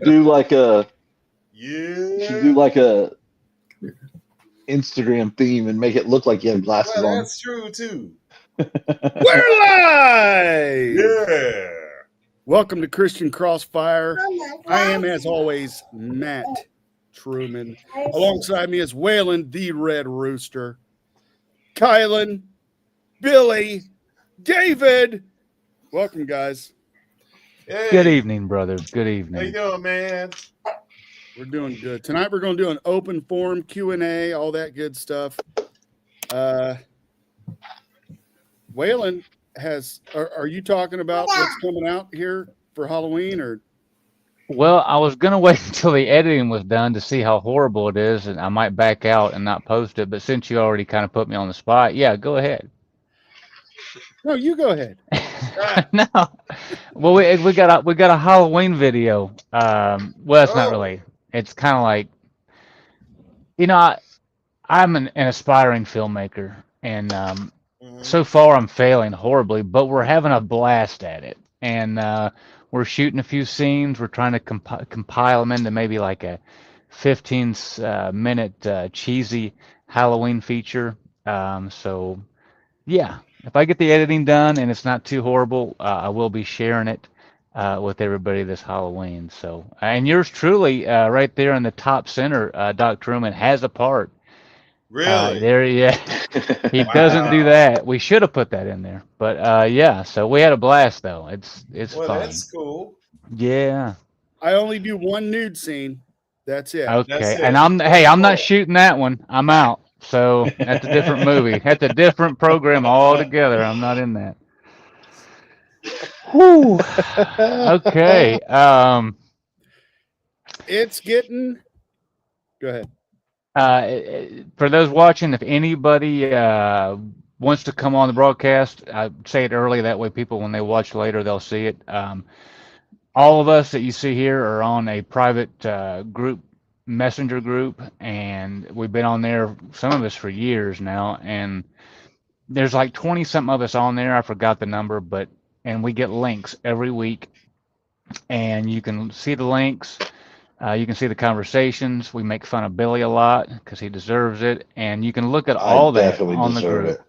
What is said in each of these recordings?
do like a should Yeah. do like a Instagram theme and make it look like you have glasses Well, on. that's true too. We're live. Yeah. Welcome to Christian Crossfire. I am, as always, Matt Truman. Alongside me is Waylon, the Red Rooster, Kylan, Billy, David. Welcome, guys. Hey. Good evening, brothers. Good How you evening. doing, man? We're doing good tonight. We're going to do an open forum Q&A, all that good stuff. Waylon has. Are you talking about what's coming out here for Halloween, or? Well, I was gonna wait until the editing was done to see how horrible it is, and I might back out and not post it. But since you already kind of put me on the spot, yeah, go ahead. No, you go ahead. No, well, we got a Halloween video. Well, it's not Oh. really. It's kind of like, you know, I'm an aspiring filmmaker, and so far I'm failing horribly, but we're having a blast at it, and we're shooting a few scenes. We're trying to compile them into maybe like a 15 minute cheesy Halloween feature. So yeah, if I get the editing done and it's not too horrible, I will be sharing it with everybody this Halloween. So, and yours truly, right there in the top center, Doc Truman has a part. Really? There, yeah. He doesn't do Wow. that. We should have put that in there. But yeah, so we had a blast though. It's Well, fun. that's cool. Yeah. I only do one nude scene. That's it. That's Okay. it. And I'm not shooting that one. I'm out. So that's a different movie. That's a different program altogether. I'm not in that. Whew. Okay. It's getting. Go ahead. For those watching, if anybody wants to come on the broadcast, I say it early. That way, people, when they watch later, they'll see it. All of us that you see here are on a private group, messenger group, and we've been on there, some of us for years now. And there's like 20 something of us on there. I forgot the number, and we get links every week, and you can see the links. You can see the conversations. We make fun of Billy a lot because he deserves it, and you can look at I all that definitely on the deserve group. it.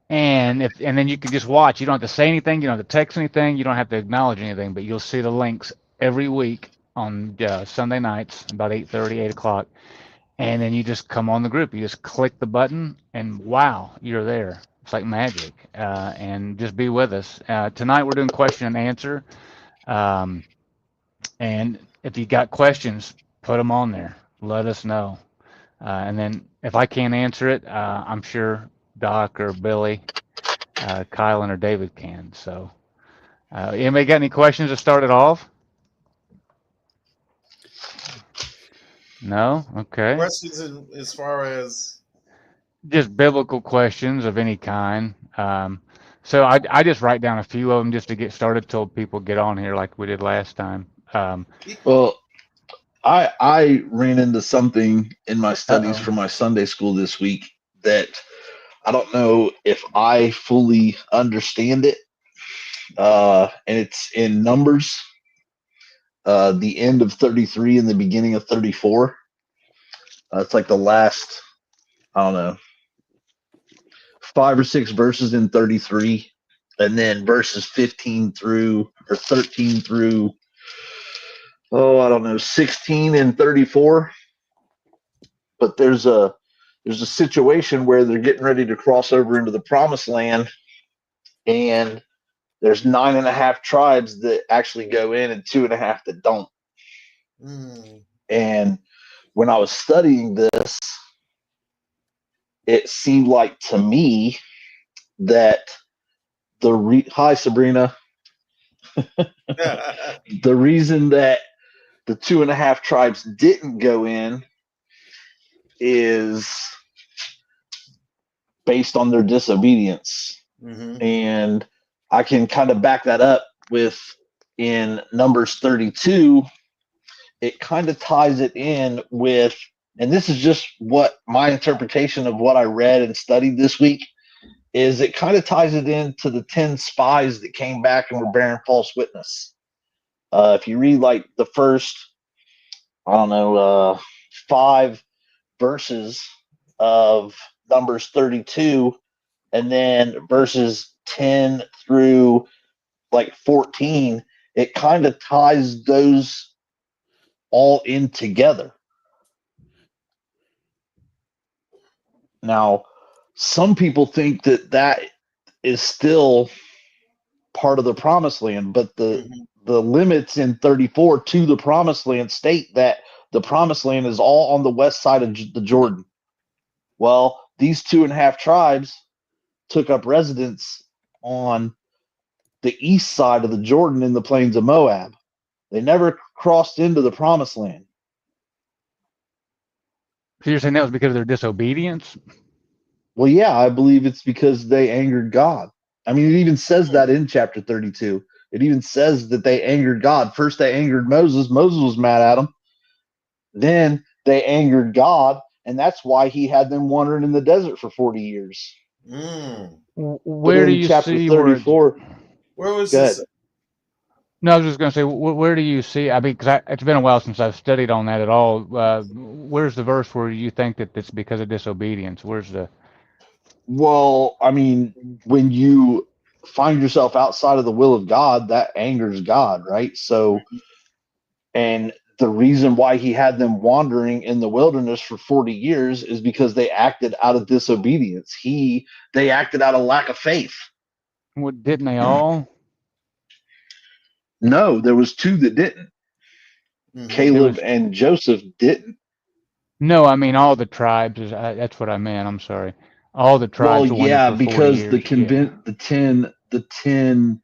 And then you can just watch. You don't have to say anything. You don't have to text anything. You don't have to acknowledge anything. But you'll see the links every week on Sunday nights about 8:30, 8 o'clock. And then you just come on the group. You just click the button, and wow, you're there. It's like magic. And just be with us. Tonight we're doing question and answer. Um, and if you got questions, put them on there. Let us know. And then if I can't answer it, I'm sure Doc or Billy, Kylan or David can. So, anybody got any questions to start it off? No? Okay. Questions as far as Just biblical questions of any kind. So I just write down a few of them just to get started till people get on here like we did last time. Well, I ran into something in my studies Uh-oh. for my Sunday school this week that I don't know if I fully understand it. And it's in Numbers, the end of 33 and the beginning of 34. It's like the last, I don't know, 5 or 6 verses in 33, and then verses 15 through or 13 through, I don't know, 16 and 34. But there's a situation where they're getting ready to cross over into the promised land, and there's 9.5 tribes that actually go in and 2.5 that don't. And when I was studying this, it seemed like to me that hi Sabrina, the reason that the 2.5 tribes didn't go in is based on their disobedience. And I can kind of back that up with in Numbers 32. It kind of ties it in with, and this is just what my interpretation of what I read and studied this week is, it kind of ties it into the 10 spies that came back and were bearing false witness. If you read like the first, I don't know, 5 verses of Numbers 32, and then verses 10 through like 14, it kind of ties those all in together. Now, some people think that that is still part of the promised land, but the limits in 34 to the promised land state that the promised land is all on the west side of the Jordan. Well, these 2.5 tribes took up residence on the east side of the Jordan in the plains of Moab. They never crossed into the promised land. So you're saying that was because of their disobedience? Well, yeah, I believe it's because they angered God. I mean, it even says that in chapter 32. It even says that they angered God. First, they angered Moses. Moses was mad at them. Then they angered God, and that's why he had them wandering in the desert for 40 years. Where do you see 34? Where was Go this? ahead. No, I was just going to say, where do you see? I mean, because it's been a while since I've studied on that at all. Where's the verse where you think that it's because of disobedience? Where's the? Well, I mean, when you find yourself outside of the will of God, that angers God, right? So, and the reason why he had them wandering in the wilderness for 40 years is because they acted out of disobedience. They acted out of lack of faith. What, didn't they all? No, there was 2 that didn't. Caleb and Joseph didn't. No, I mean all the tribes. That's what I meant. I'm sorry. All the tribes Well, wandered yeah, for 40 because years. Yeah. the 10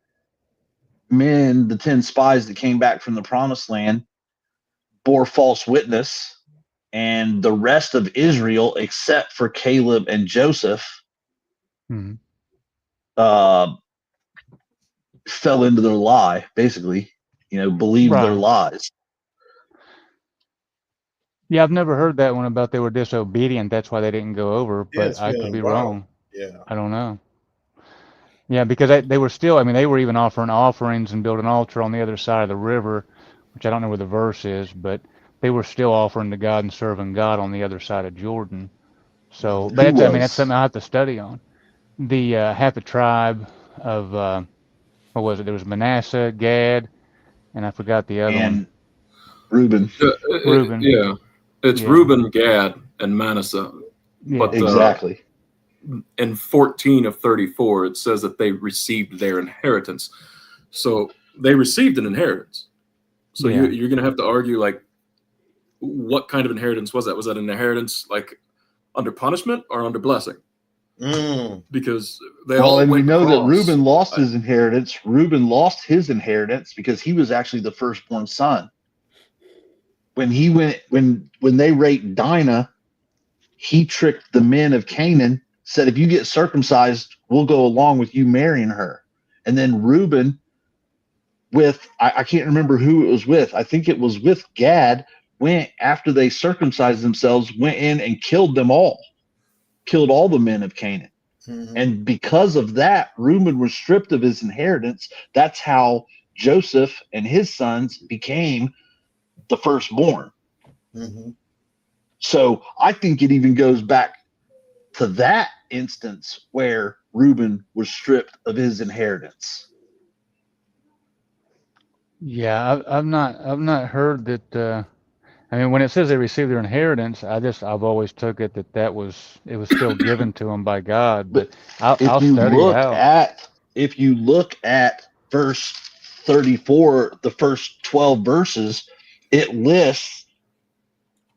men, the 10 spies that came back from the promised land bore false witness, and the rest of Israel, except for Caleb and Joseph, Mm-hmm. Fell into their lie, basically, believed their lies. Yeah, I've never heard that one about they were disobedient. That's why they didn't go over, but I could be wrong. Yeah. I don't know. Yeah, because they were still, I mean, they were even offering offerings and building an altar on the other side of the river, which I don't know where the verse is, but they were still offering to God and serving God on the other side of Jordan. So, but I mean, that's something I have to study on. The half the tribe of, what was it? There was Manasseh, Gad, and I forgot the other one. Reuben. Reuben. Yeah. It's Reuben, Gad, and Manasseh. But exactly. In 14 of 34, it says that they received their inheritance. So they received an inheritance. So you're going to have to argue, like, what kind of inheritance was that? Was that an inheritance like under punishment or under blessing? Because they all and went we know across. that Reuben lost his inheritance. Reuben lost his inheritance because he was actually the firstborn son. When they raped Dinah, he tricked the men of Canaan, said, if you get circumcised, we'll go along with you marrying her. And then Reuben, I can't remember who it was with. I think it was with Gad, went after they circumcised themselves, went in and killed them all, killed all the men of Canaan. And because of that, Reuben was stripped of his inheritance. That's how Joseph and his sons became the firstborn. So I think it even goes back to that instance where Reuben was stripped of his inheritance. Yeah, I've not heard that. I mean, when it says they received their inheritance, I've always took it that it was still given to them by God. But I'll study it out. If you look at verse 34, the first 12 verses, it lists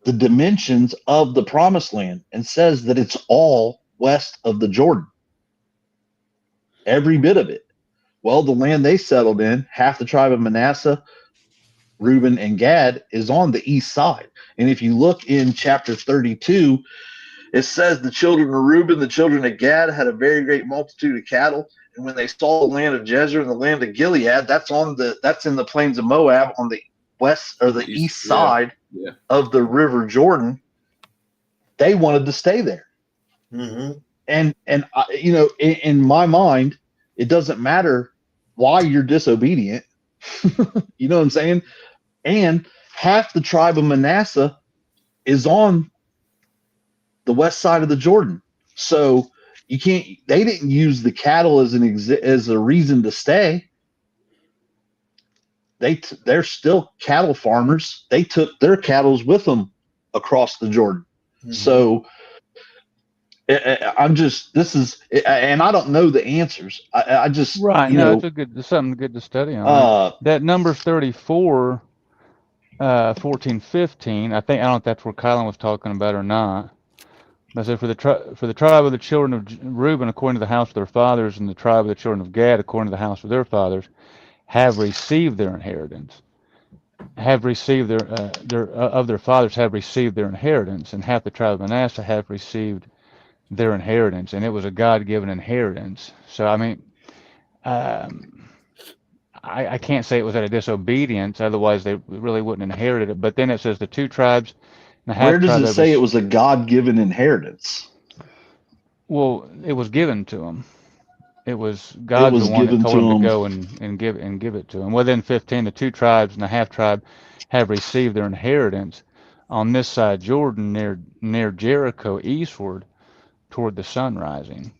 the dimensions of the promised land and says that it's all west of the Jordan. Every bit of it. Well, the land they settled in, half the tribe of Manasseh, Reuben, and Gad, is on the east side. And if you look in chapter 32, it says the children of Reuben, the children of Gad had a very great multitude of cattle. And when they saw the land of Jezer and the land of Gilead, that's in the plains of Moab on the west or the east side of the river Jordan. They wanted to stay there. And in my mind, it doesn't matter why you're disobedient. You know what I'm saying? And half the tribe of Manasseh is on the west side of the Jordan. So you can't. They didn't use the cattle as as a reason to stay. They're still cattle farmers. They took their cattle with them across the Jordan. Mhm. So I'm just and I don't know the answers. I just Right. you No, know it's something good to study on there. That Numbers 34, 14, 15. I don't know if that's where Kylan was talking about or not. But so for the tribe of the children of Reuben according to the house of their fathers, and the tribe of the children of Gad according to the house of their fathers, have received their inheritance. Have received their of their fathers have received their inheritance, and half the tribe of Manasseh have received their inheritance, and it was a God-given inheritance. So I mean, um, I can't say it was out of disobedience, otherwise they really wouldn't inherit it. But then it says the two tribes and the where half does tribe it have say it was a God-given inheritance? well, it was given to them. It was It God's the was one that given told to him to them, go and give it to him. Within 15, the two tribes and the half tribe have received their inheritance on this side Jordan near Jericho eastward toward the sun rising.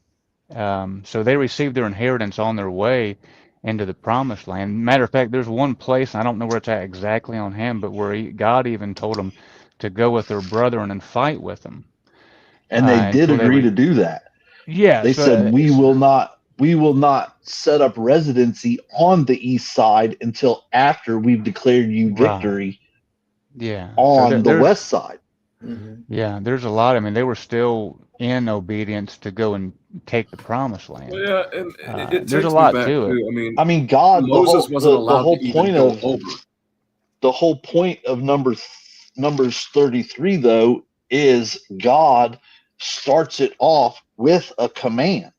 So they received their inheritance on their way into the promised land. Matter of fact, there's one place, I don't know where it's at exactly on him, but where God even told them to go with their brethren and fight with them and they did until they agree were, to do that. yeah, They said so, we will not set up residency on the east side until after we've declared you right, victory yeah. So on the west side. Mhm. yeah, there's a lot. I mean, they were still in obedience to go and take the promised Well, land. yeah, and it There's a takes me lot back to it. too. I mean, I mean, God, Moses wasn't the allowed whole to even point go of over. the whole point of Numbers 33 though is God starts it off with a command.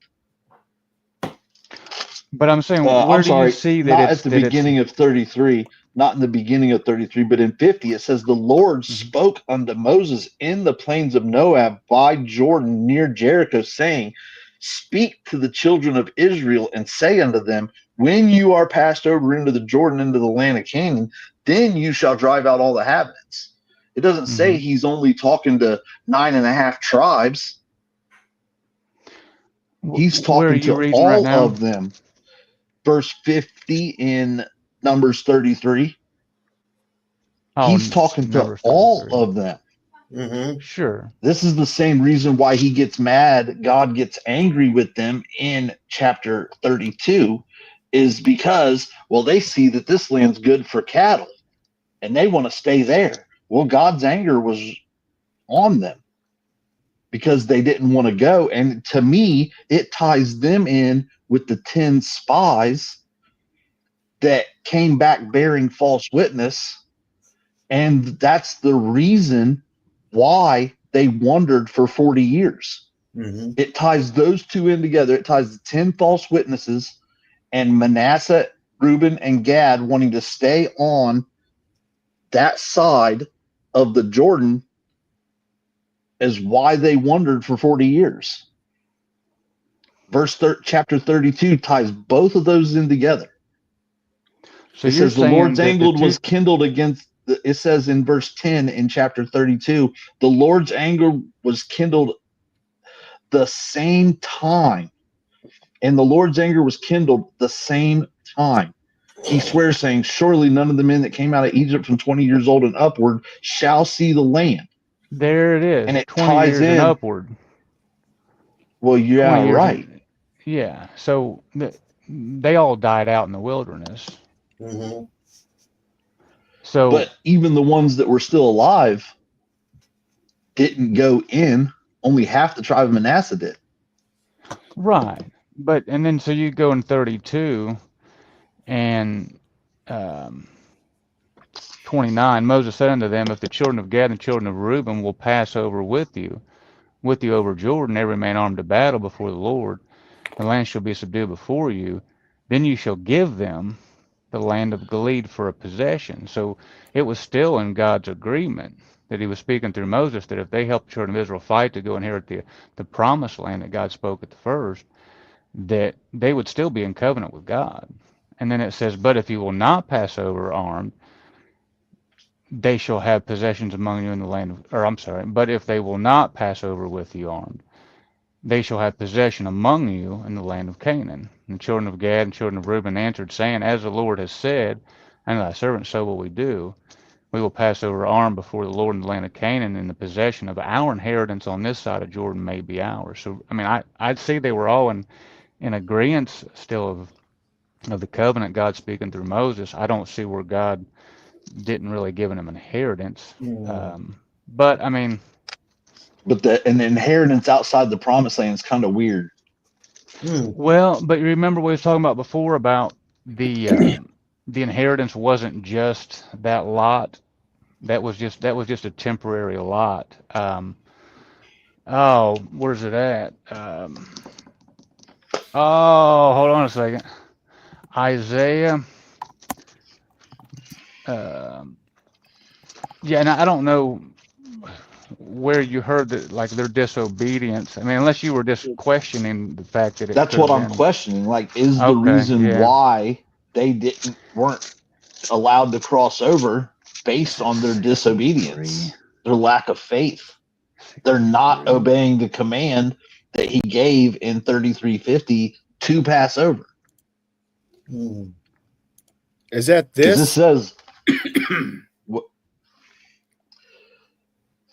But I'm saying, I'm where do you sorry, see that not at the it's beginning of 33, not in the beginning of 33, but in 50, it says, the Lord Mhm. spoke unto Moses in the plains of Moab by Jordan near Jericho, saying, speak to the children of Israel and say unto them, when you are passed over into the Jordan, into the land of Canaan, then you shall drive out all the inhabitants. It doesn't say Mhm. he's only talking to 9.5 tribes. He's Where are talking you to reading right all now? of them. Verse 50 in Numbers 33. Oh, He's talking to Numbers all 33. of them. Mhm. Sure. This is the same reason why he gets mad. God gets angry with them in chapter 32, is because, well, they see that this land's good for cattle and they want to stay there. Well, God's anger was on them because they didn't want to go. And to me, it ties them in with the 10 spies that came back bearing false witness. And that's the reason why they wandered for 40 years. Mhm. It ties those two in together. It ties the 10 false witnesses and Manasseh, Reuben, and Gad wanting to stay on that side of the Jordan is why they wandered for 40 years. Chapter 32 ties both of those in together. So It you're says the Lord's saying that the anger two was kindled against it says in verse 10 in chapter 32, the Lord's anger was kindled the same time. And the Lord's anger was kindled the same time. He swears, saying, surely none of the men that came out of Egypt from 20 years old and upward shall see the land. there it And is, it 20 ties years and in, upward. well, 20 yeah, years right. and yeah. So they all died out in the wilderness. Mhm. So But even the ones that were still alive didn't go in. Only half the tribe of Manasseh did. right. But and then so you go in 32 and um 29, Moses said unto them, if the children of Gad and the children of Reuben will pass over with you over Jordan, every man armed to battle before the Lord, the land shall be subdued before you, then you shall give them the land of Gilead for a possession. So it was still in God's agreement that he was speaking through Moses that if they helped the children of Israel fight to go inherit the promised land that God spoke at the first, that they would still be in covenant with God. And then it says, but if you will not pass over armed, they shall have possessions among you in the land of, or I'm sorry, but if they will not pass over with you armed, they shall have possession among you in the land of Canaan. And the children of Gad and children of Reuben answered, saying, as the Lord has said, and thy servant, so will we do. We will pass over armed before the Lord in the land of Canaan, and the possession of our inheritance on this side of Jordan may be ours. So, I mean, I'd see they were all in agreement still of the covenant, God speaking through Moses. I don't see where God didn't really give them inheritance. But I mean, But an inheritance outside the promised land is kind of weird. well, but you remember we was talking about before about the inheritance wasn't just that lot. That was just a temporary lot. Oh, where's it at? Oh, hold on a second. Isaiah. Yeah, and I don't know where you heard that, like their disobedience. I mean, unless you were just questioning the fact that it That's could what have I'm been. questioning. Like, is the Okay, reason yeah. why they weren't allowed to cross over based on their disobedience, their lack of faith? They're not obeying the command that he gave in 3350 to pass over. Is that Because this? it says,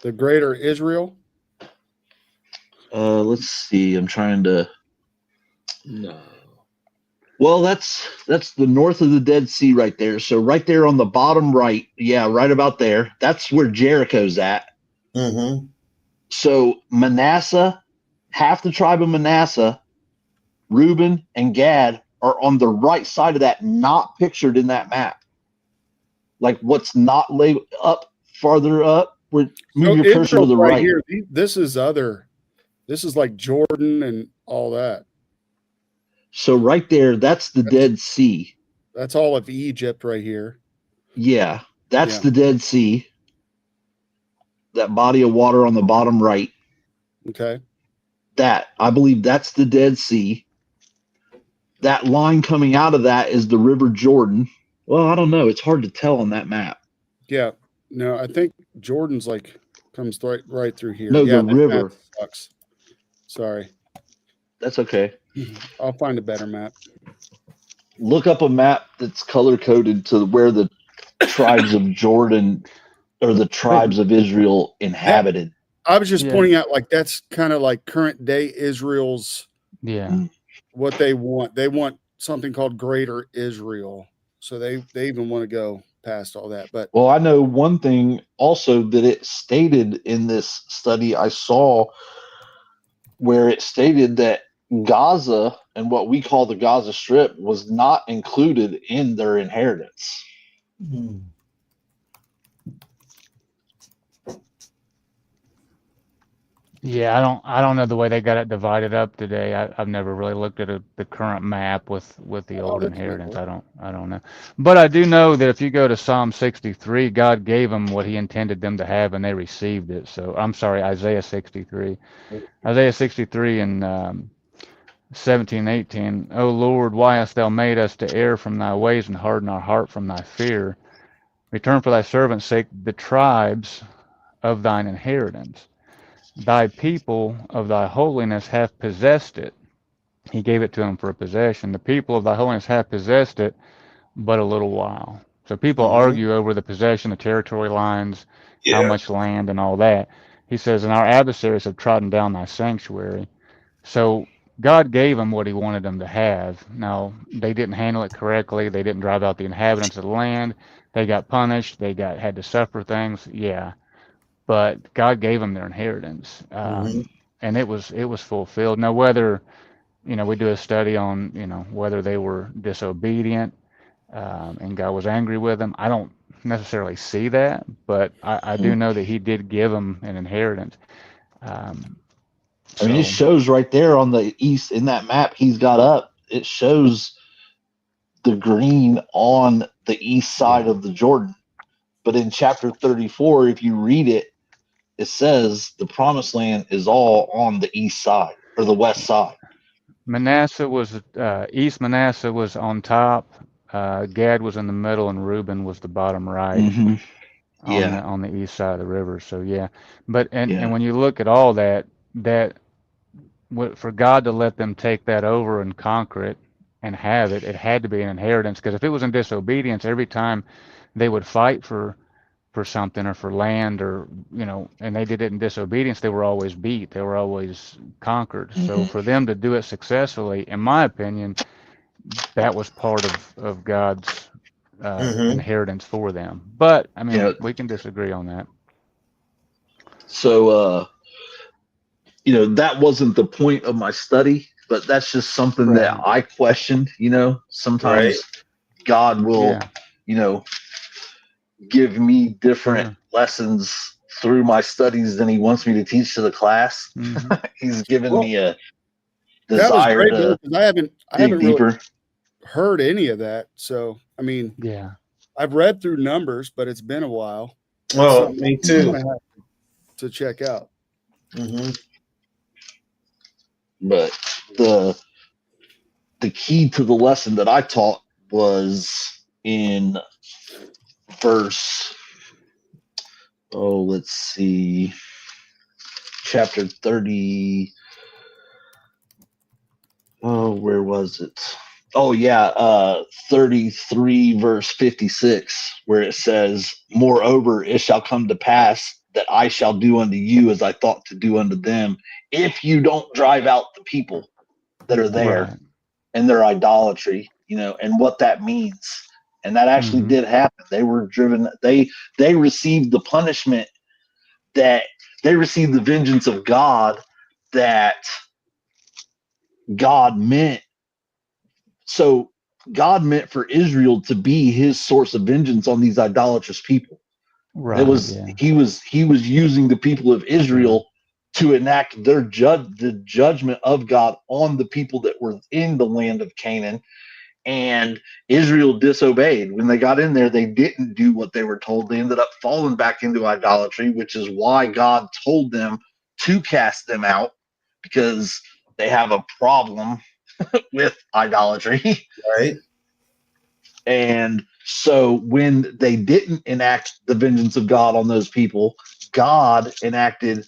The greater Israel? let's see. I'm trying to. No. Well, that's the north of the Dead Sea right there. So right there on the bottom right, yeah, right about there. That's where Jericho's at. Mm-hmm. So Manasseh, half the tribe of Manasseh, Reuben, and Gad are on the right side of that, not pictured in that map. Like what's not laid up farther up. Move your cursor to Israel's the right. here. This is like Jordan and all that. So right there, that's the Dead Sea. That's all of Egypt right here. Yeah, that's the Dead Sea. That body of water on the bottom right. Okay. I believe that's the Dead Sea. That line coming out of that is the River Jordan. Well, I don't know. It's hard to tell on that map. Yeah. No, I think Jordan's like comes right through here. No, yeah, the river. Map sucks. Sorry. That's okay. I'll find a better map. Look up a map that's color coded to where the tribes of Jordan or the tribes of Israel inhabited. I was just pointing out, like, that's kind of like current day Israel's. Yeah. What they want. They want something called Greater Israel. So they even want to go past all that. But well, I know one thing also that it stated in this study I saw, where it stated that Gaza and what we call the Gaza Strip was not included in their inheritance. Yeah, I don't know the way they got it divided up today. I've never really looked at the current map with the old inheritance. I don't know. But I do know that if you go to Psalm 63, God gave them what he intended them to have and they received it. So I'm sorry, Isaiah 63. Isaiah 63 and 17, 18. O Lord, why hast thou made us to err from thy ways and harden our heart from thy fear? Return for thy servant's sake the tribes of thine inheritance. Thy people of thy holiness have possessed it. He gave it to them for a possession. The people of thy holiness have possessed it but a little while. So people argue over the possession, the territory lines, how much land and all that. He says, and our adversaries have trodden down thy sanctuary. So God gave them what he wanted them to have. Now, they didn't handle it correctly. They didn't drive out the inhabitants of the land. They got punished. They had to suffer things. Yeah. But God gave them their inheritance, and it was fulfilled. Now, whether we do a study on whether they were disobedient and God was angry with them, I don't necessarily see that, but I do know that He did give them an inheritance. I mean, it shows right there on the east in that map he's got up. It shows the green on the east side of the Jordan. But in chapter 34, if you read it, it says the promised land is all on the east side or the west side. Manasseh was East Manasseh was on top, Gad was in the middle, and Reuben was the bottom right Hmm. Yeah. on the east side of the river. So yeah, but and Yeah. when you look at all that, for God to let them take that over and conquer it and have it, it had to be an inheritance. Because if it was in disobedience, every time they would fight for something or for land or and they did it in disobedience, they were always beat, they were always conquered. So Hmm. for them to do it successfully, in my opinion, that was part of God's Mm-hmm. inheritance for them. But I You mean, know, we can disagree on that. so that wasn't the point of my study, but that's just something that Right. I questioned. Right. Sometimes God will, Yeah. you know, give me different Sure. lessons through my studies than he wants me to teach to the class. Hmm. He's given Well, me a that was desire great, man, to because I haven't dig really deeper. heard any of that. So, I mean, Yeah. I've read through Numbers, but it's been a while. That's Well, something me I'm too. gonna have to check out. Mm-hmm. But the key to the lesson that I taught was in verse, let's see, chapter 30. Oh, where was it? Oh yeah, 33 verse 56, where it says, "Moreover, it shall come to pass that I shall do unto you as I thought to do unto them, if you don't drive out the people that are there Right. and their idolatry," and what that means. And that actually Hmm. did happen. They were driven. They received the punishment, that they received the vengeance of God, that God meant. So God meant for Israel to be his source of vengeance on these idolatrous people. It Right. was Yeah. he was using the people of Sure. Israel to enact the judgment of God on the people that were in the land of Canaan. And Israel disobeyed. When they got in there, they didn't do what they were told. They ended up falling back into idolatry, which is why God told them to cast them out, because they have a problem with idolatry. Right. And so when they didn't enact the vengeance of God on those people, God enacted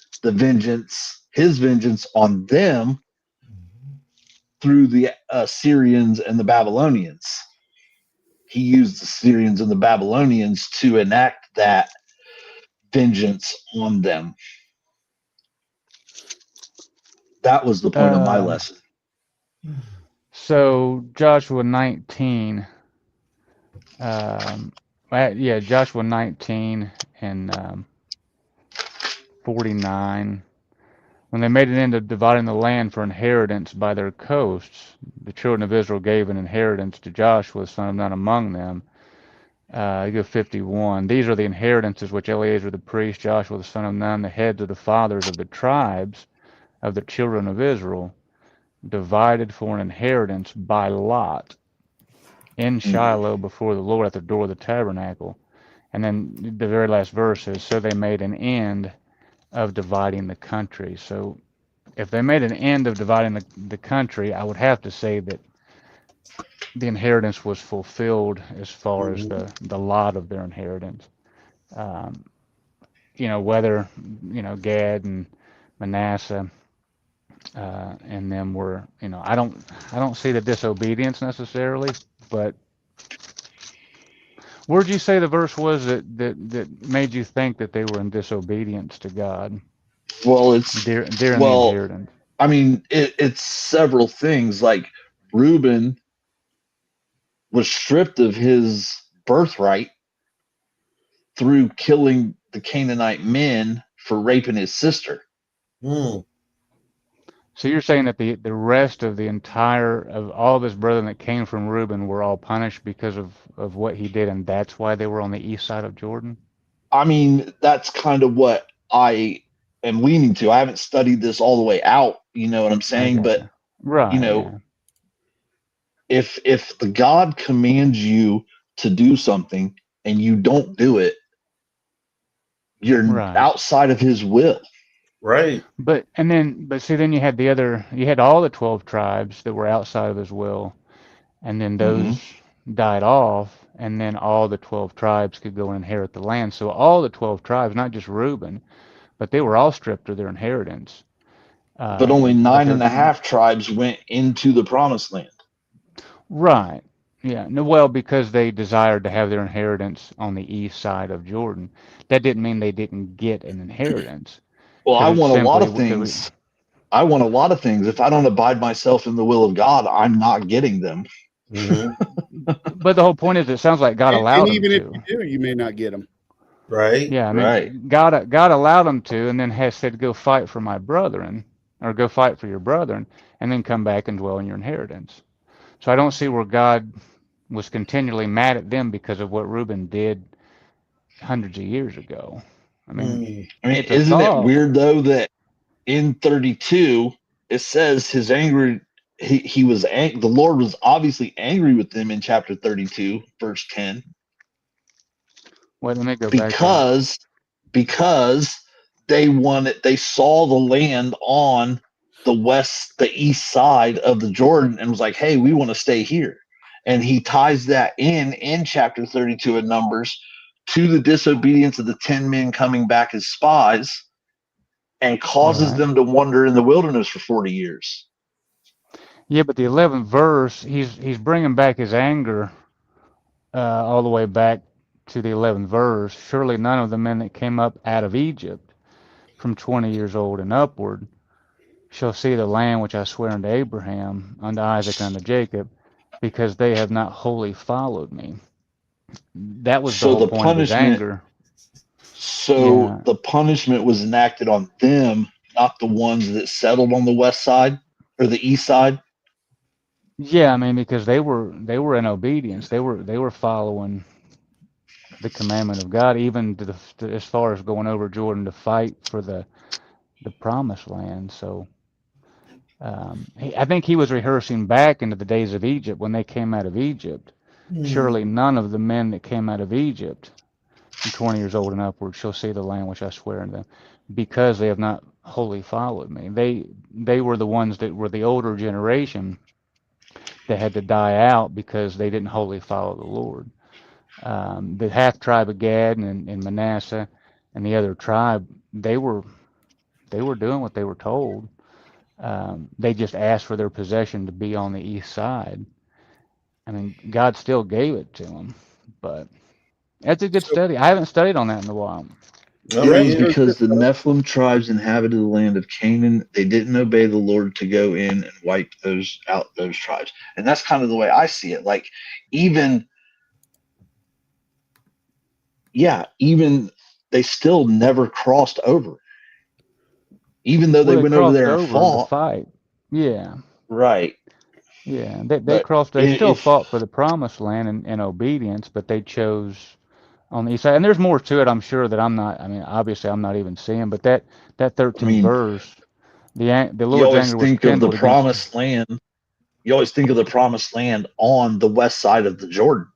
his vengeance on them through the Assyrians and the Babylonians. He used the Assyrians and the Babylonians to enact that vengeance on them. That was the point of my Um, lesson. so Joshua 19, yeah, Joshua 19 and 49. When they made an end of dividing the land for inheritance by their coasts, the children of Israel gave an inheritance to Joshua, son of Nun, among them. You go 51. These are the inheritances which Eleazar the priest, Joshua the son of Nun, the heads of the fathers of the tribes of the children of Israel, divided for an inheritance by lot in Mhm. Shiloh before the Lord at the door of the tabernacle. And then the very last verse is, so they made an end of dividing the country. So if they made an end of dividing the country, I would have to say that the inheritance was fulfilled as far as Mm-hmm. the lot of their inheritance. Um, whether, Gad and Manasseh and them were, I don't see the disobedience necessarily, but where'd you say the verse was that made you think that they were in disobedience to God Well, it's during the well, inheritance? I mean, it's several things. Like Reuben was stripped of his birthright through killing the Canaanite men for raping his sister. Mm. So you're saying that the rest of of all of his brethren that came from Reuben were all punished because of what he did, and that's why they were on the east side of Jordan? I mean, that's kind of what I am leaning to. I haven't studied this all the way out, you know what I'm I saying? But gotcha. you Right, know, yeah. if the God commands you to do something and you don't do it, you're Right. outside of his will. Right. But see, then you had all the 12 tribes that were outside of his will, and then Hmm. died off, and then all the 12 tribes could go and inherit the land. So all the 12 tribes, not just Reuben, but they were all stripped of their inheritance. But only But nine they're and a half tribes went into the promised land. right. Yeah. No, well, because they desired to have their inheritance on the east side of Jordan. That didn't mean they didn't get an inheritance. Well, I Because it's want a lot simply of things. I want a lot of things. If I don't abide myself in the will of God, I'm not getting them. but the whole point is, it sounds like God And allowed them even if to. you do, you may not get them. Right. Yeah, I mean, Right. God allowed them to, and then has said, "Go fight for my brethren," or "Go fight for your brethren," and then come back and dwell in your inheritance. So I don't see where God was continually mad at them because of what Reuben did hundreds of years ago. I mean, I mean, it's a isn't it thought. weird though that in 32 it says his anger he was the Lord was obviously angry with them in chapter 32 verse 10 Wait, let me go back there. because they saw the land on the east side of the Jordan and was like, hey, we want to stay here. And he ties that in chapter 32 of Numbers to the disobedience of the 10 men coming back as spies and causes Right. them to wander in the wilderness for 40 years. Yeah, but the 11th verse, he's bringing back his anger all the way back to the 11th verse. Surely none of the men that came up out of Egypt from 20 years old and upward shall see the land which I swear unto Abraham, unto Isaac, and unto Jacob, because they have not wholly followed me. That was the So whole the point of his punishment anger. so Yeah. the punishment was enacted on them, not the ones that settled on the west side or the east side. Yeah, I mean, because they were in obedience. They were following the commandment of God, even as far as going over Jordan to fight for the promised land. So I think he was rehearsing back into the days of Egypt when they came out of Egypt. Surely none of the men that came out of Egypt from 20 years old and upward shall see the land which I swear unto them, because they have not wholly followed me. They were the ones that were the older generation that had to die out because they didn't wholly follow the Lord. The half tribe of Gad and Manasseh and the other tribe, they were doing what they were told. They just asked for their possession to be on the east side. I mean, God still gave it to them, but that's a good So, study. I haven't studied on that in a while. All It was right. because the Nephilim tribes inhabited the land of Canaan. They didn't obey the Lord to go in and wipe those tribes. And that's kind of the way I see it. Like even even they still never crossed over. Even though Well, they they went over crossed there and over to fought. fight. Yeah, Right. yeah. They But crossed. They still if fought for the promised land in obedience, but they chose on the east side. And there's more to it, I'm sure, that I'm not. I mean, obviously, I'm not even seeing. But that I 13th mean, verse, the you Lord's always anger was think of the kindled against. promised land. You always think of the promised land on the west side of the Jordan.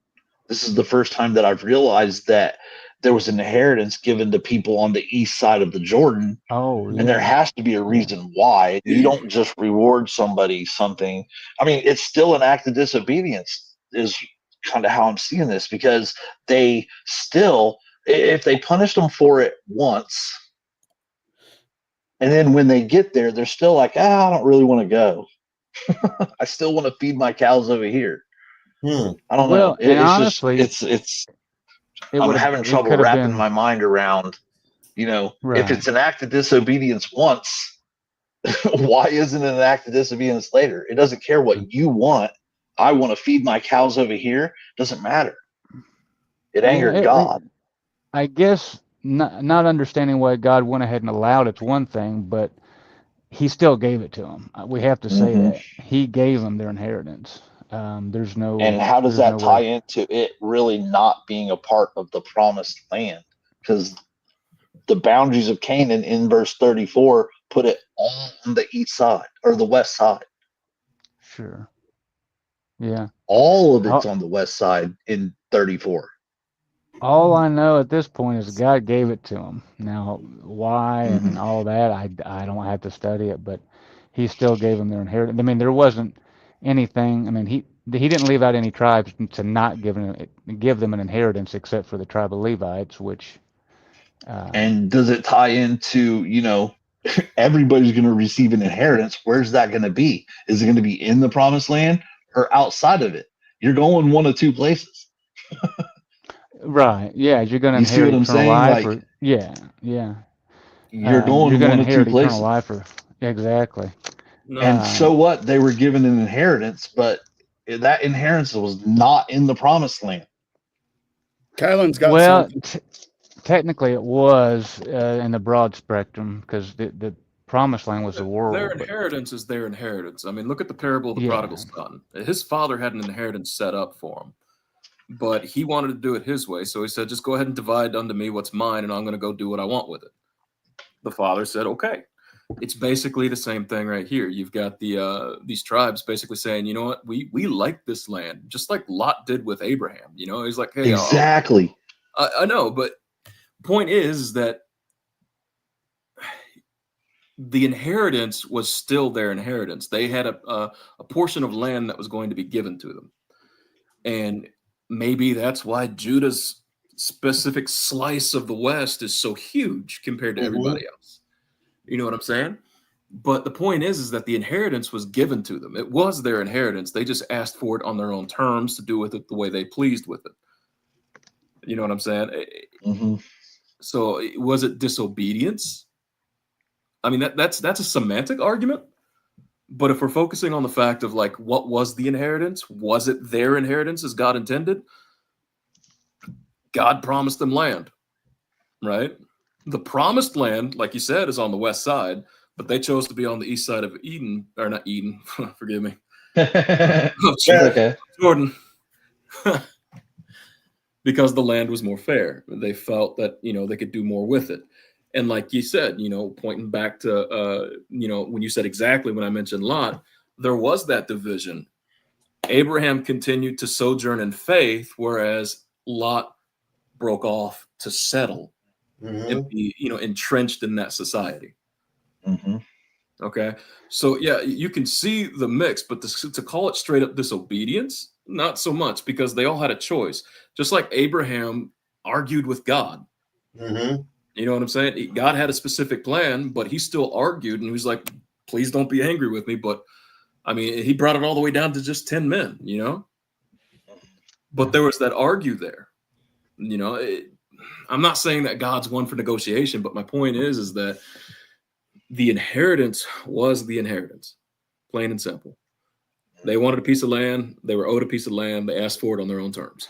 This is the first time that I've realized that there was an inheritance given to people on the east side of the Jordan, Oh and there yeah, has to be a yeah, reason why. You don't just reward somebody something. I mean, it's still an act of disobedience, is kind of how I'm seeing this, because they still, if they punished them for it once, and then when they get there, they're still like, I don't really want to go. I still want to feed my cows over here. Hmm. I don't know. Well, and It's just honestly, I'm having it trouble could have wrapping been my mind around, if right. it's an act of disobedience once, why isn't it an act of disobedience later? It doesn't care what you want. I want to feed my cows over here. Doesn't matter. It Yeah, angered God. I guess not understanding why God went ahead and allowed it's one thing, but He still gave it to them. We have to say Hmm. that He gave them their inheritance. And how does There's no that tie way. into it really not being a part of the promised land? Because the boundaries of Canaan in verse 34 put it all on the east side or the west side. Sure. Yeah. All of it's All, on the west side in 34. all I know at this point is God gave it to them. Now, why Hmm. and all that, I don't have to study it, but He still gave them their inheritance. I mean, there wasn't anything. I mean, he didn't leave out any tribes to not give them an inheritance except for the tribe of Levites, which. And does it tie into, everybody's going to receive an inheritance? Where's that going to be? Is it going to be in the promised land or outside of it? You're going one of two places. Right. Yeah. You're going to You see inherit what I'm eternal saying? life. Like, Yeah. you're You're going going to one of two inherit eternal places. life. Exactly. No. And so what? They were given an inheritance, but that inheritance was not in the promised land. Kylan's got Well, something. technically it was in the broad spectrum because the promised land was the world. Their but- inheritance is their inheritance. I mean, look at the parable of the Yeah. prodigal son. His father had an inheritance set up for him, but he wanted to do it his way. So he said, just go ahead and divide unto me what's mine, and I'm going to go do what I want with it. The father said, okay. It's basically the same thing right here. You've got these tribes basically saying, you know what, we like this land, just like Lot did with Abraham. He's like, hey, Exactly. I know, but point is that the inheritance was still their inheritance. They had a portion of land that was going to be given to them. And maybe that's why Judah's specific slice of the West is so huge compared to everybody else. You know what I'm saying? But the point is that the inheritance was given to them. It was their inheritance. They just asked for it on their own terms to do with it the way they pleased with it. You know what I'm saying? Mm-hmm. So was it disobedience? I mean, that's a semantic argument. But if we're focusing on the fact of like, what was the inheritance? Was it their inheritance as God intended? God promised them land, right? The promised land, like you said, is on the west side, but they chose to be on the east side of Eden, or not Eden, forgive me. It's okay. Jordan. Because the land was more fair. They felt that, they could do more with it. And like you said, pointing back to, when you said exactly when I mentioned Lot, there was that division. Abraham continued to sojourn in faith, whereas Lot broke off to settle and be, entrenched in that society. Mm-hmm. Okay. So yeah, you can see the mix, but to call it straight up disobedience, not so much, because they all had a choice. Just like Abraham argued with God. Mm-hmm. You know what I'm saying? God had a specific plan, but he still argued, and he was like, please don't be angry with me. But I mean, he brought it all the way down to just 10 men, But there was that argue there. I'm not saying that God's one for negotiation, but my point is that the inheritance was the inheritance, plain and simple. They wanted a piece of land. They were owed a piece of land. They asked for it on their own terms.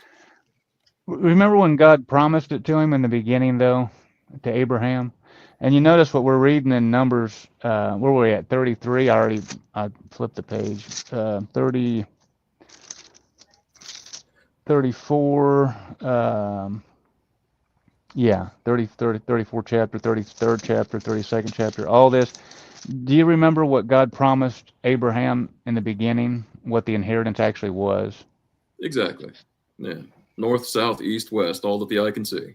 Remember when God promised it to him in the beginning, though, to Abraham? And you notice what we're reading in Numbers, where were we at? 33. I flipped the page. 30, 34. 34 chapter, 33rd chapter, 32nd chapter, all this. Do you remember what God promised Abraham in the beginning, what the inheritance actually was? Exactly. Yeah. North, south, east, west, all that the eye can see.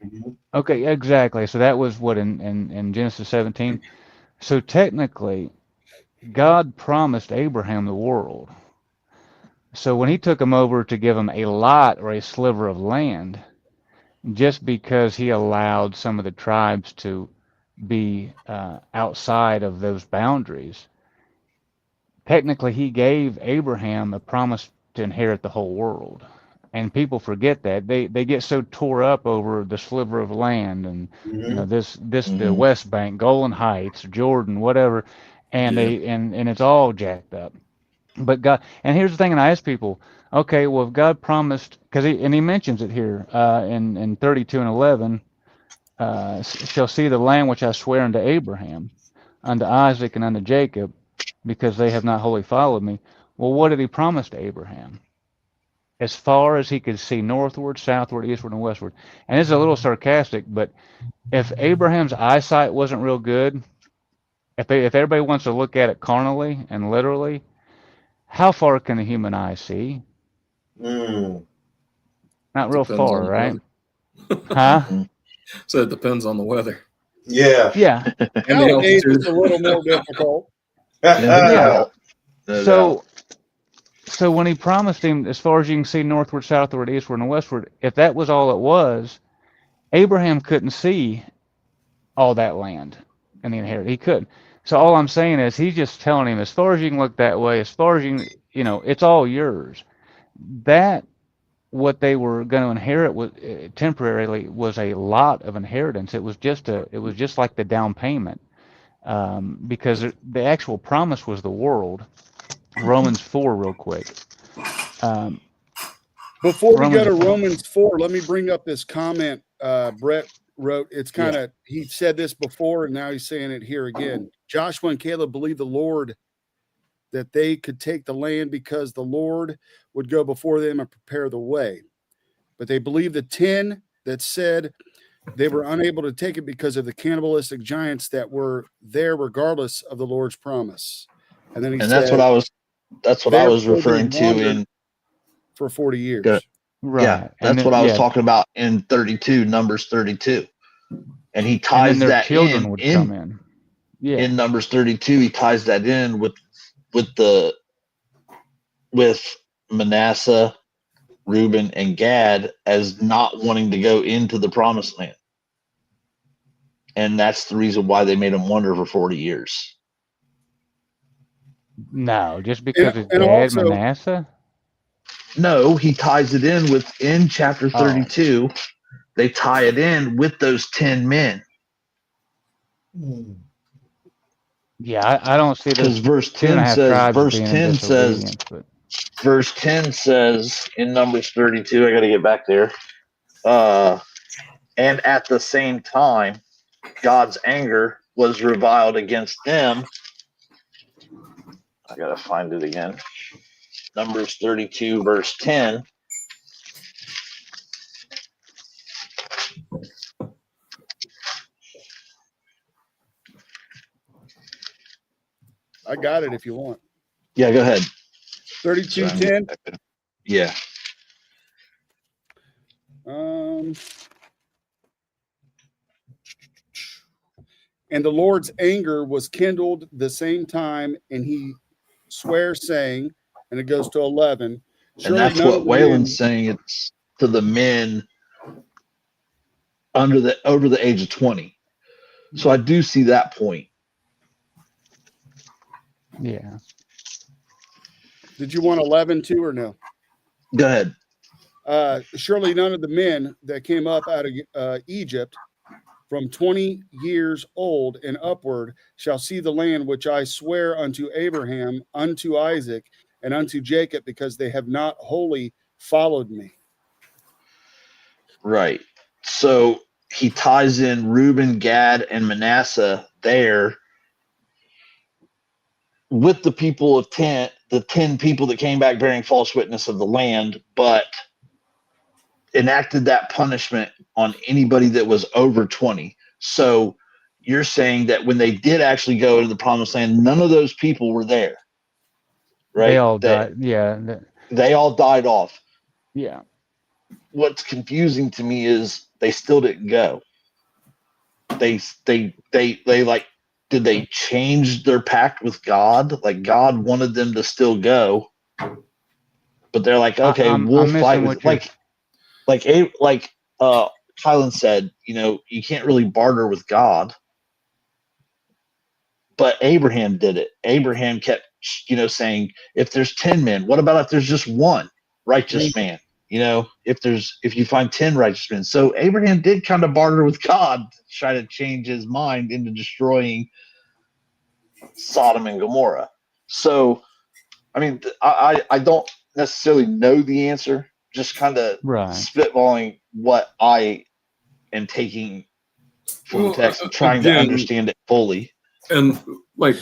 Okay, exactly. So that was what in Genesis 17. So technically, God promised Abraham the world. So when he took him over to give him a lot or a sliver of land, just because he allowed some of the tribes to be outside of those boundaries, technically he gave Abraham a promise to inherit the whole world. And people forget that. They get so tore up over the sliver of land and the West Bank, Golan Heights, Jordan, whatever, and and it's all jacked up. But God, and here's the thing, and I ask people, okay, well, if God promised, because he mentions it here in 32:11, shall see the land which I swear unto Abraham, unto Isaac, and unto Jacob, because they have not wholly followed me. Well, what did he promise to Abraham? As far as he could see northward, southward, eastward, and westward. And this is a little sarcastic, but if Abraham's eyesight wasn't real good, if everybody wants to look at it carnally and literally, how far can the human eye see? Not real Depends far, on the right? weather. Huh? So it depends on the weather. Yeah. Yeah. And the Nowadays, altitude. it's a little more difficult. Yeah. No So So when he promised him, as far as you can see, northward, southward, eastward, and westward, if that was all it was, Abraham couldn't see all that land and the inheritance. He couldn't. So all I'm saying is he's just telling him, as far as you can look that way, as far as you know, it's all yours. That what they were going to inherit was, temporarily, was a lot of inheritance. It was just like the down payment, because the actual promise was the world. Romans 4, real quick. Before we go to Romans- Romans 4, let me bring up this comment Brett wrote. It's kind of, he said this before and now he's saying it here again. Joshua and Caleb believed the Lord that they could take the land because the Lord would go before them and prepare the way. But they believed the 10 that said they were unable to take it because of the cannibalistic giants that were there regardless of the Lord's promise. And then he said, that's what I was "Therefore referring they to wandered in for 40 years. Good. Right. Yeah, And that's then, what I was yeah, talking about in 32, Numbers 32. And he and ties then their that children would come in. Yeah. in Numbers 32. He ties that in with Manasseh, Reuben, and Gad as not wanting to go into the promised land. And that's the reason why they made him wander for 40 years. No, just because his and dad, also- Manasseh? No, he ties it in within chapter 32. They tie it in with those 10 men. Yeah, I don't see Because those verse 2.5 10 says, tribes being in disobedience, but verse 10 says in Numbers 32, I got to get back there. And at the same time, God's anger was reviled against them. I got to find it again. Numbers 32, verse 10. I got it if you want. Yeah, go ahead. 32:10. Yeah. And the Lord's anger was kindled the same time, and he swears, saying, and it goes to 11. And that's what Waylon's saying. It's to the men over the age of 20. So I do see that point. yeah. Did you want 11 too, or no? Go ahead. Surely none of the men that came up out of Egypt from 20 years old and upward shall see the land which I swear unto Abraham, unto Isaac, and unto Jacob, because they have not wholly followed me. Right. So he ties in Reuben, Gad, and Manasseh there with the people of 10, the 10 people that came back bearing false witness of the land, but enacted that punishment on anybody that was over 20. So you're saying that when they did actually go into the promised land, none of those people were there, right? They all died. Yeah. They all died off. Yeah. What's confusing to me is they still didn't go. They like, did they change their pact with God? Like God wanted them to still go, but they're like, okay, we'll fight with Kylan said, you can't really barter with God. But Abraham did it. Abraham kept, saying, if there's 10 men, what about if there's just one righteous man? If you find 10 righteous men. So Abraham did kind of barter with God to try to change his mind into destroying Sodom and Gomorrah. So, I mean, I don't necessarily know the answer, just kind of spitballing what I am taking from the text and trying to understand it fully. And like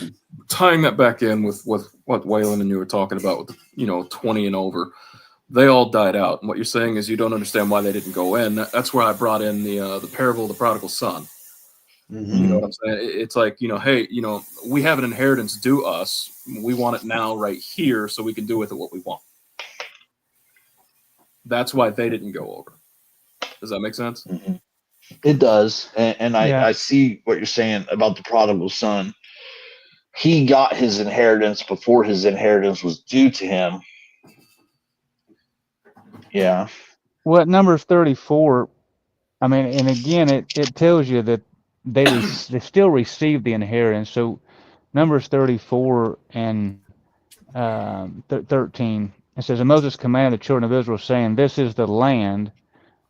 tying that back in with what Waylon and you were talking about with 20 and over, they all died out. And what you're saying is you don't understand why they didn't go in. That's where I brought in the parable of the prodigal son. Mm-hmm. You know what I'm saying? It's like, hey, we have an inheritance due us. We want it now right here so we can do with it what we want. That's why they didn't go over. Does that make sense? Mm-hmm. It does. And I see what you're saying about the prodigal son. He got his inheritance before his inheritance was due to him. Yeah. Well, Numbers 34, I mean, and again, it tells you that they still receive the inheritance. So Numbers 34 and 13, it says, and Moses commanded the children of Israel, saying, this is the land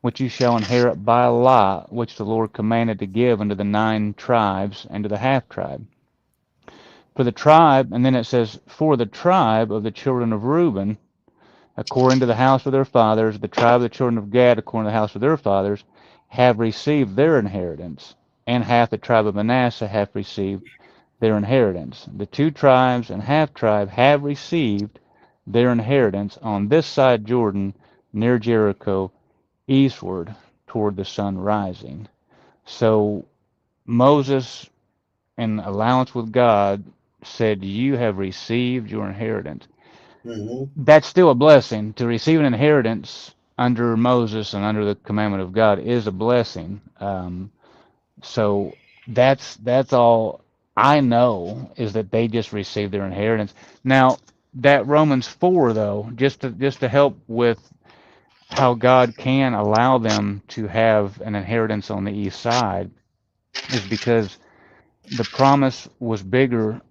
which you shall inherit by lot, which the Lord commanded to give unto the 9 tribes and to the half tribe. For the tribe, and then it says, for the tribe of the children of Reuben, according to the house of their fathers, the tribe of the children of Gad, according to the house of their fathers, have received their inheritance, and half the tribe of Manasseh hath received their inheritance. The 2 tribes and half tribe have received their inheritance on this side Jordan, near Jericho, eastward toward the sun rising. So Moses, in allowance with God, said, you have received your inheritance. That's still a blessing. To receive an inheritance under Moses and under the commandment of God is a blessing. So that's all I know, is that they just received their inheritance. Now that Romans 4, though, just to help with how God can allow them to have an inheritance on the east side, is because the promise was bigger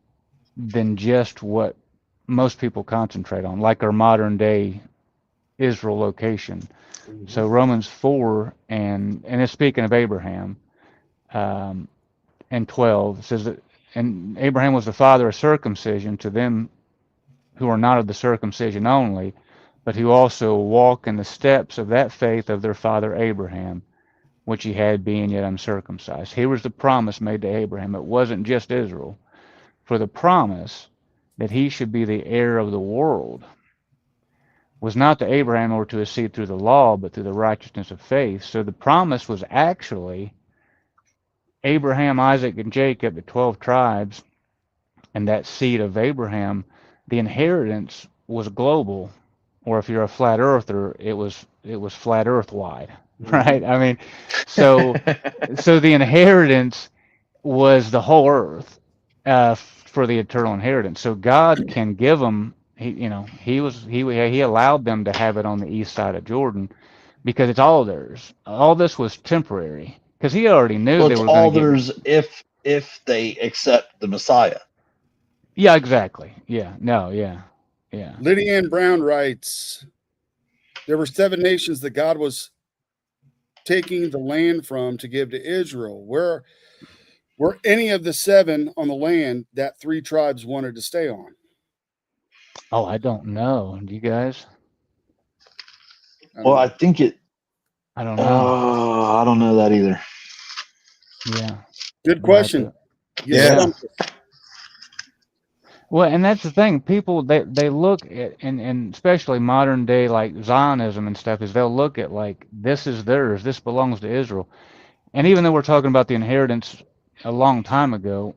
than just what most people concentrate on, like our modern day Israel location. So Romans 4 and it's speaking of Abraham, and 12 says that, and Abraham was the father of circumcision to them who are not of the circumcision only, but who also walk in the steps of that faith of their father Abraham, which he had being yet uncircumcised. Here was the promise made to Abraham. It wasn't just Israel. For the promise that he should be the heir of the world was not to Abraham or to his seed through the law, but through the righteousness of faith. So the promise was actually Abraham, Isaac, and Jacob, the 12 tribes, and that seed of Abraham. The inheritance was global, or if you're a flat earther, it was flat earth wide, right? I mean, so the inheritance was the whole earth, for the eternal inheritance. So God can give them. He allowed them to have it on the east side of Jordan, because it's all theirs. All this was temporary, because he already knew Well, they it's were all going to get. theirs if they accept the Messiah. Yeah, exactly. Yeah, no, yeah. Lydia Ann Brown writes, there were 7 nations that God was taking the land from to give to Israel. Were any of the 7 on the land that 3 tribes wanted to stay on? Oh, I don't know. Do you guys? Well, I think it. I don't know. I don't know that either. Yeah. Good We'll have question. to- You Yeah. stumped us. Well, and that's the thing. People, they look at, and especially modern day like Zionism and stuff, is they'll look at like, this is theirs, this belongs to Israel. And even though we're talking about the inheritance a long time ago,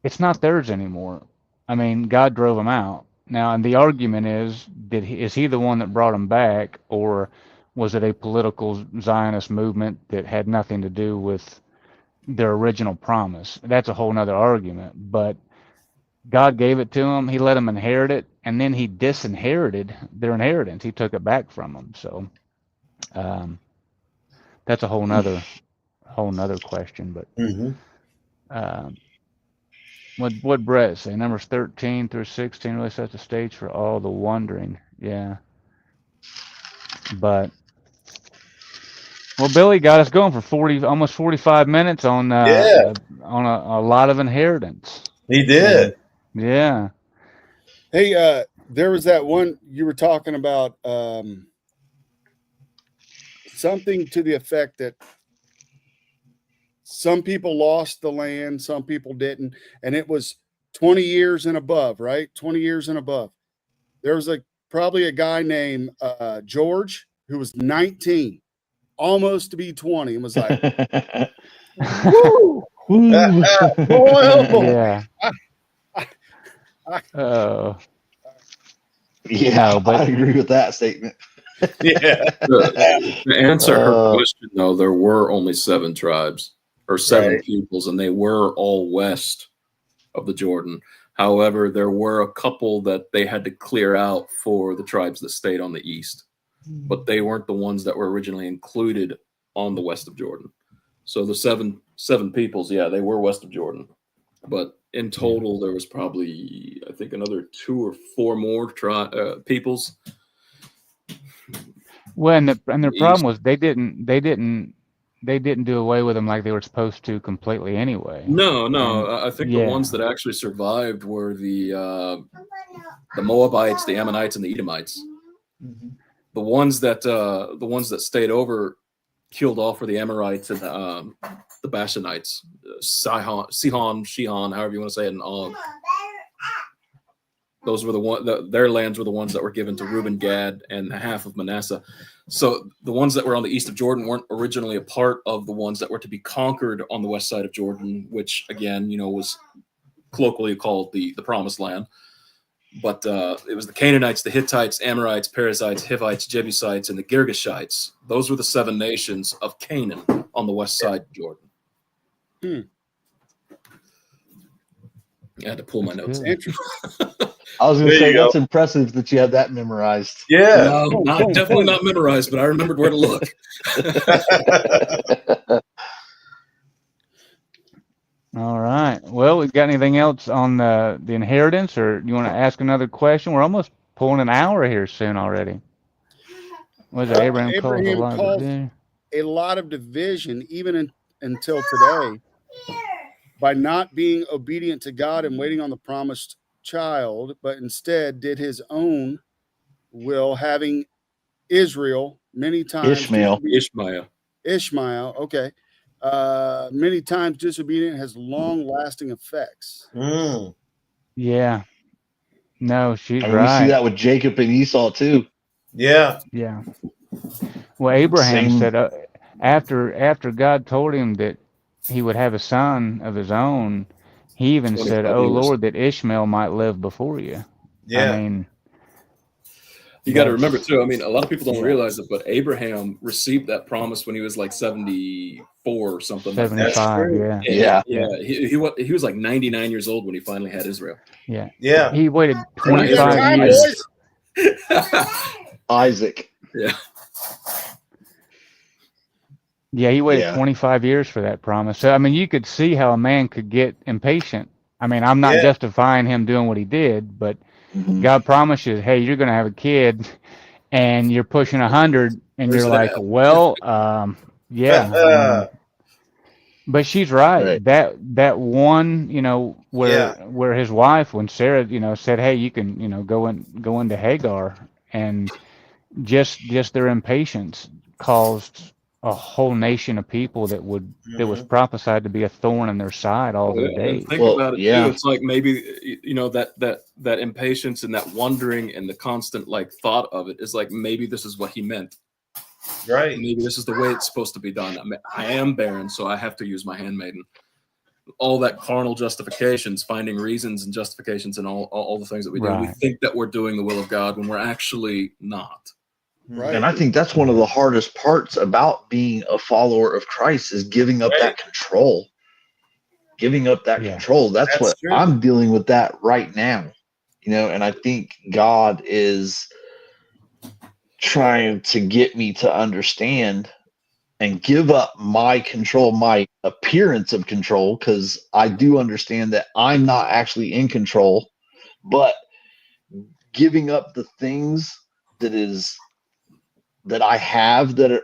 it's not theirs anymore. I mean, God drove them out. Now, and the argument is, is he the one that brought them back, or was it a political Zionist movement that had nothing to do with their original promise? That's a whole nother argument. But God gave it to them. He let them inherit it, and then he disinherited their inheritance. He took it back from them. So that's a whole nother question. But um, what Brett say? Numbers 13 through 16 really sets the stage for all the wondering. Yeah. But well, Billy got us going for almost 45 minutes on Yeah. a lot of inheritance. He did. Yeah. Hey, there was that one you were talking about, something to the effect that some people lost the land, some people didn't, and it was 20 years and above, right? 20 years and above. There was probably a guy named George who was 19, almost to be 20, and was like, "Woo, Woo. boy, oh boy." Yeah. Yeah, No, but I agree with that statement. Yeah. To answer her Uh, question, though, there were only 7 tribes or 7 Right. peoples, and they were all west of the Jordan. However, there were a couple that they had to clear out for the tribes that stayed on the east. but they weren't the ones that were originally included on the west of Jordan. So the seven peoples, yeah, they were west of Jordan, but in total there was probably, I think, another 2 or 4 more peoples. Well, and the problem was they didn't do away with them like they were supposed to completely anyway. No, And, I think the ones that actually survived were the Moabites, the Ammonites, and the Edomites. Mm-hmm. The ones that stayed over killed off were the Amorites and the Bashanites, Sihon, Shihon, however you want to say it, and Og. Those were their lands were the ones that were given to Reuben, Gad, and half of Manasseh. So the ones that were on the east of Jordan weren't originally a part of the ones that were to be conquered on the west side of Jordan, which again, was colloquially called the Promised Land. But it was the Canaanites, the Hittites, Amorites, Perizzites, Hivites, Jebusites, and the Girgashites. Those were the 7 nations of Canaan on the west side of Jordan. I had to pull my notes. I was going to There say you go. that's impressive that you had that memorized. Yeah. No, definitely not memorized, but I remembered where to look. all right. Well, we got anything else on the inheritance, or you want to ask another question? We're almost pulling an hour here soon already. Was it Abraham caused a lot of division even until today by not being obedient to God and waiting on the promised child, but instead did his own will, having Israel many times Ishmael, okay. Many times disobedient has long-lasting effects. Yeah. No, she's right. We see that with Jacob and Esau too. Yeah. Yeah. Well, Abraham said after God told him that he would have a son of his own, he even said, "Oh Lord, that Ishmael might live before you." Yeah. I mean, you got to remember too. I mean, a lot of people don't realize it, but Abraham received that promise when he was like 74 or something. 75. Yeah. He was like 99 years old when he finally had Israel. Yeah. Yeah. He waited 25 years. Isaac. Yeah. Yeah, he waited 25 years for that promise. So, I mean, you could see how a man could get impatient. I mean, I'm not justifying him doing what he did, but God promises, hey, you're going to have a kid, and you're pushing 100, and you're like, well, yeah. But she's right. That one, where his wife, when Sarah, said, hey, you can, go into Hagar, and just their impatience caused a whole nation of people that was prophesied to be a thorn in their side all their days. Think about it too. It's like maybe that impatience and that wondering and the constant thought of it is like maybe this is what he meant. Right. Maybe this is the way it's supposed to be done. I am barren, so I have to use my handmaiden. All that carnal justifications, finding reasons and justifications, and all the things that we do. We think that we're doing the will of God when we're actually not. Right. And I think that's one of the hardest parts about being a follower of Christ is giving up that control. Giving up that control. That's what true. I'm dealing with that right now. And I think God is trying to get me to understand and give up my control, my appearance of control, because I do understand that I'm not actually in control, but giving up the things that I have that are,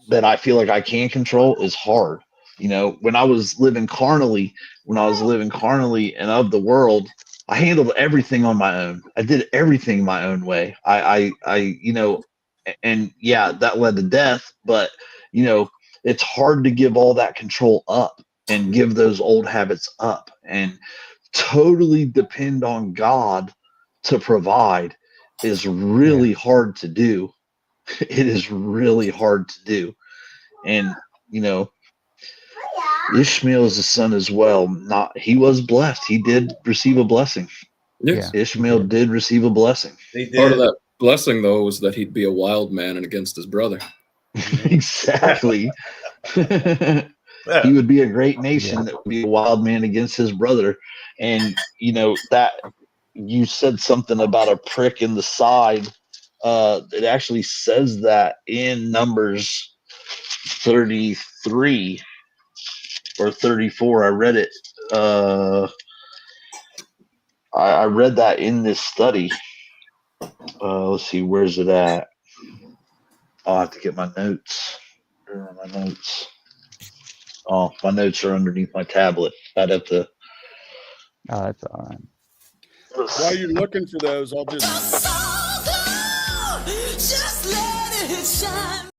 that I feel like I can control is hard. When I was living carnally and of the world, I handled everything on my own. I did everything my own way. And that led to death, but it's hard to give all that control up and give those old habits up and totally depend on God to provide is really hard to do. It is really hard to do. And Ishmael is a son as well. He was blessed. He did receive a blessing. Yes. Ishmael did receive a blessing. Part of that blessing, though, was that he'd be a wild man and against his brother. Exactly. He would be a great nation that would be a wild man against his brother. And that you said something about a prick in the side it actually says that in Numbers 33 or 34. I read it. I read that in this study. Let's see, where's it at? I'll have to get my notes. Where are my notes? Oh, my notes are underneath my tablet. I'd have to. Oh, that's all right. While you're looking for those, I'll just let it shine.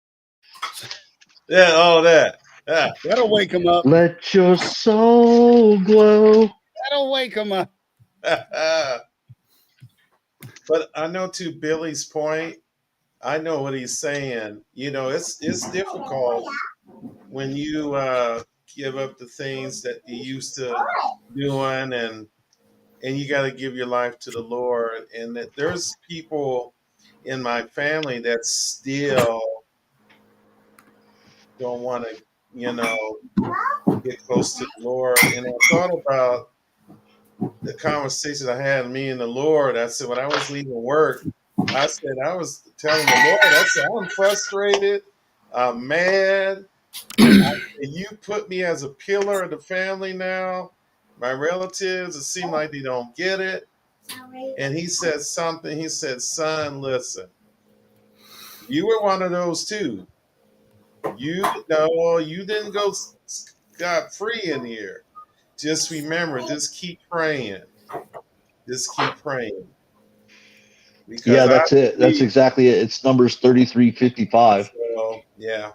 Yeah, all that. Yeah. that'll wake them up. Let your soul glow. That'll wake them up. But I know, to Billy's point, I know what he's saying. You know, it's difficult when you give up the things that you used to doing, and you got to give your life to the Lord. And that there's people in my family that still don't want to, get close to the Lord. And I thought about the conversation I had, me and the Lord. I said, when I was leaving work, I said, I was telling the Lord, I said, I'm frustrated, I'm mad. You put me as a pillar of the family now. My relatives, it seemed like they don't get it. And he said something. He said, son, listen, you were one of those too. You didn't go scot free in here. Just remember, just keep praying. Just keep praying. Because Yeah, that's it. That's exactly it. It's Numbers 33:55. So, yeah.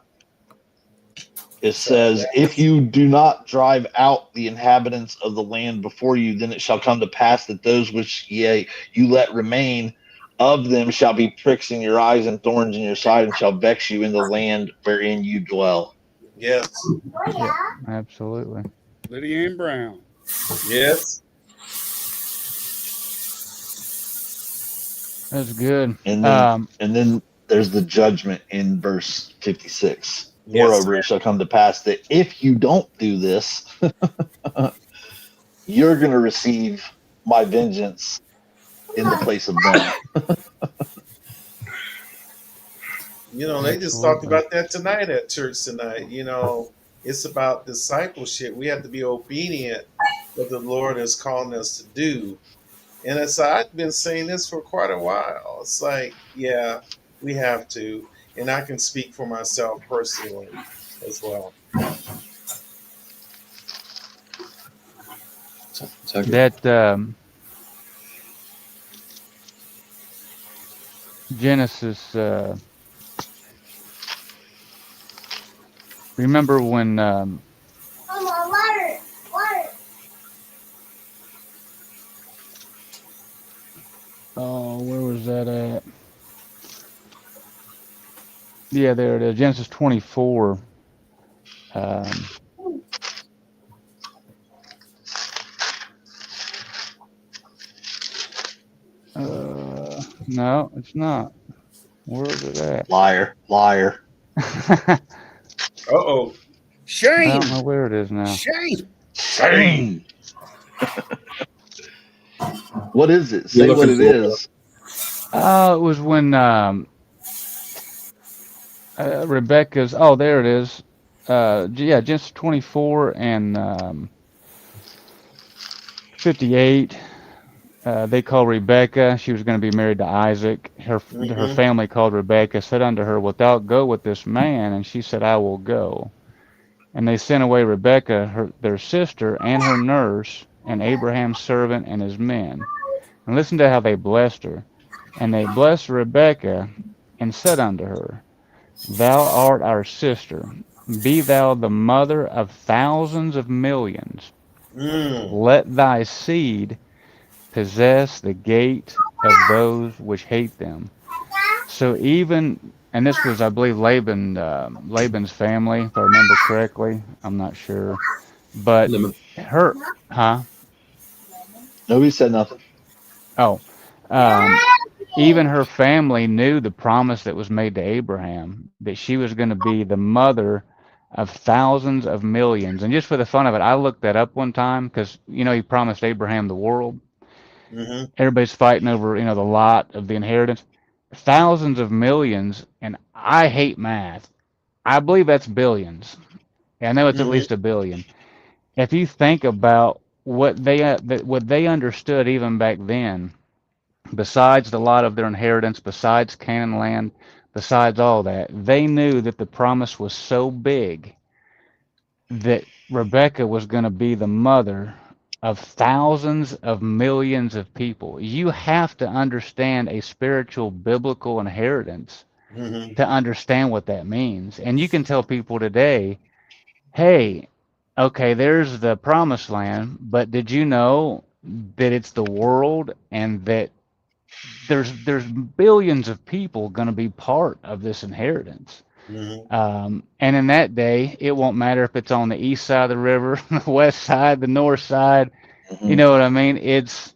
It says, if you do not drive out the inhabitants of the land before you, then it shall come to pass that those which you let remain of them shall be pricks in your eyes and thorns in your side, and shall vex you in the land wherein you dwell. Yes. Yeah, absolutely. Lydia Ann Brown. Yes. That's good. And then there's the judgment in verse 56. Yes. Moreover, it shall come to pass that if you don't do this, you're going to receive my vengeance in the place of them. They just talked about that tonight at church tonight. It's about discipleship. We have to be obedient what the Lord is calling us to do. And I've been saying this for quite a while. It's like, yeah, we have to. And I can speak for myself personally as well. That Genesis. Remember when? Mama, water. Oh, where was that at? Yeah, there it is. Genesis 24. No, it's not. Where is it at? Liar. Uh-oh. I Shame. don't know where it is now. Shame. What is it? Say what it is. It was when Rebecca's. Oh, there it is. Yeah, Genesis 24 and 58. They call Rebecca. She was going to be married to Isaac. Her family called Rebecca, said unto her, wilt thou go with this man? And she said, I will go. And they sent away Rebecca, their sister, and her nurse, and Abraham's servant and his men. And listen to how they blessed her. And they blessed Rebekah and said unto her, thou art our sister. Be thou the mother of thousands of millions. Let thy seed possess the gate of those which hate them. So even, and this was, I believe, Laban's family, if I remember correctly. I'm not sure. But her, huh? Nobody said nothing. Oh, even her family knew the promise that was made to Abraham, that she was going to be the mother of thousands of millions. And just for the fun of it, I looked that up one time because, he promised Abraham the world. Mm-hmm. Everybody's fighting over, the lot of the inheritance. thousands of millions, and I hate math. I believe that's billions. I know it's at Mhm. least a billion. If you think about what they understood even back then, besides the lot of their inheritance, besides Canaan land, besides all that, they knew that the promise was so big that Rebecca was going to be the mother of thousands of millions of people. You have to understand a spiritual biblical inheritance Mhm. to understand what that means. And you can tell people today, hey, okay, there's the promised land, but did you know that it's the world and that there's billions of people going to be part of this inheritance? Mhm. And in that day, it won't matter if it's on the east side of the river, the west side, the north side. You Mhm. know what I mean? It's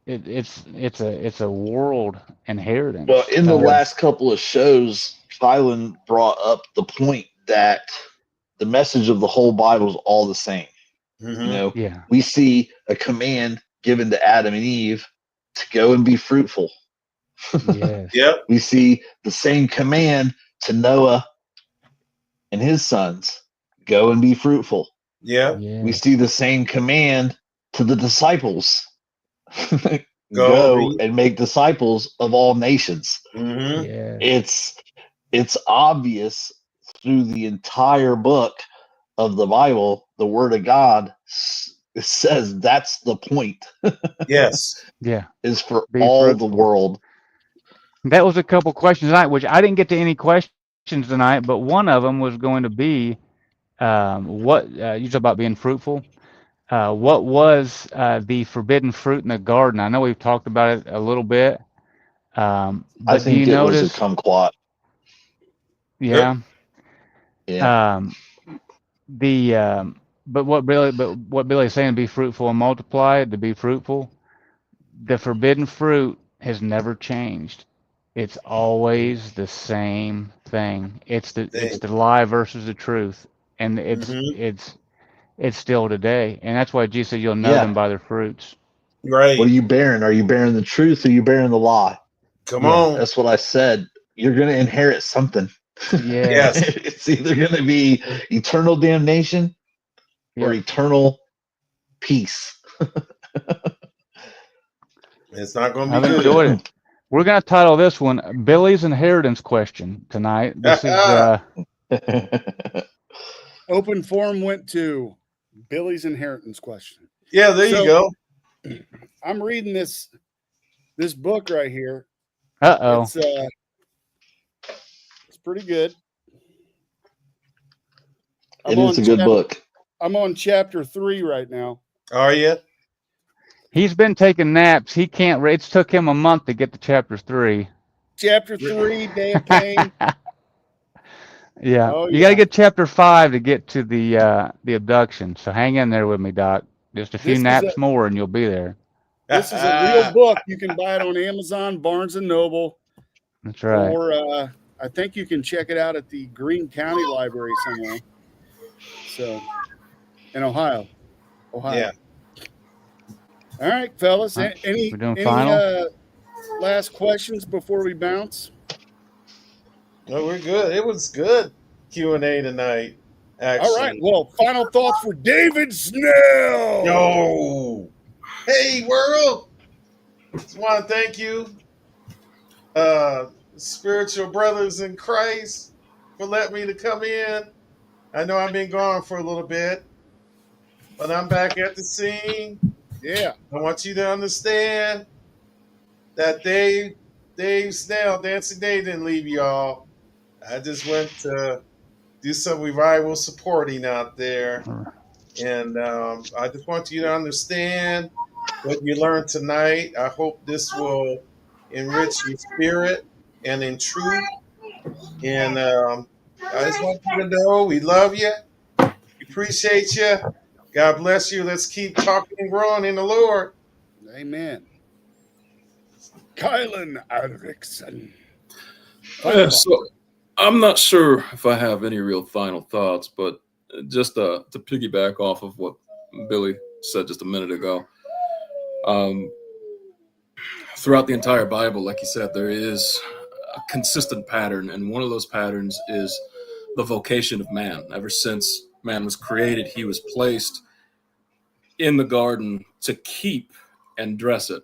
a world Well, inheritance. in the last couple of shows, Kylan brought up the point that the message of the whole Bible is all the same. You Mhm. know, Yeah. we see a command given to Adam and Eve to go and be fruitful. Yes. Yep. We see the same command to Noah and his sons, go and be fruitful. Yep. We Yes. see the same command to the disciples, Go go read. and make disciples of all nations. Mhm. Yes. It's obvious through the entire book of the Bible, the Word of God says that's the point, Yes. Yeah. is for Be all the fruitful. world. That was a couple questions tonight, which I didn't get to any questions tonight, but one of them was going to be what you talk about being fruitful. What was the forbidden fruit in the garden? I know we've talked about it a little bit, I but do you think it was a notice? kumquat. Yep. Yeah. Yeah, Um, the but what Billy's saying, be fruitful and multiply, to be fruitful. The forbidden fruit has never changed. It's always the same thing. It's They. the lie versus the truth, and Mhm. it's still today. And that's why Jesus said, "You'll know yeah. them by their fruits." What are Right. you bearing? Are you bearing the truth or are you bearing the lie? Come Yeah. on. That's what I said. You're going to inherit something. Yes. Yes. It's either going to be eternal damnation or Yep. eternal peace. It's not going to I've be good. enjoyed it. We're gonna title this one "Billy's Inheritance Question" tonight. This is Open forum went to Billy's inheritance question. Yeah. There you So go. I'm reading this book right here. uh-oh. It's pretty good. It is a good book. I'm on chapter 3 right now. Are you? He's been taking naps. He can't read. It's took him a month to get to chapter 3. Chapter 3, Day of Pain. Yeah, Oh you got to yeah. get chapter 5 to get to the abduction. So hang in there with me, Doc. Just a few This is a naps more, and you'll be there. real book. You can buy it on Amazon, Barnes and Noble, That's right. or I think you can check it out at the Greene County Library somewhere. So in Ohio. Yeah. All right, fellas. All right, Any we're doing final. last questions before we bounce? No, we're good. It was good Q&A tonight, All right. actually. Well, final thoughts for David Snell. Yo. Hey, world. Just want to thank you, uh, spiritual brothers in Christ, for letting me to come in. I know I've been gone for a little bit, but I'm back at the scene. Yeah. I want you to understand that Dave Snell, Dancing Dave, didn't leave y'all. I just went to do some revival supporting out there. And I just want you to understand what you learned tonight. I hope this will enrich your spirit and in truth. And I just want you to know we love you. We appreciate you. God bless you. Let's keep talking and growing in the Lord. Amen. Kylan Erickson. Final Yeah, thought. so I'm not sure if I have any real final thoughts, but just to piggyback off of what Billy said just a minute ago, throughout the entire Bible, like you said, there is consistent pattern, and one of those patterns is the vocation of man. Ever since man was created, he was placed in the garden to keep and dress it.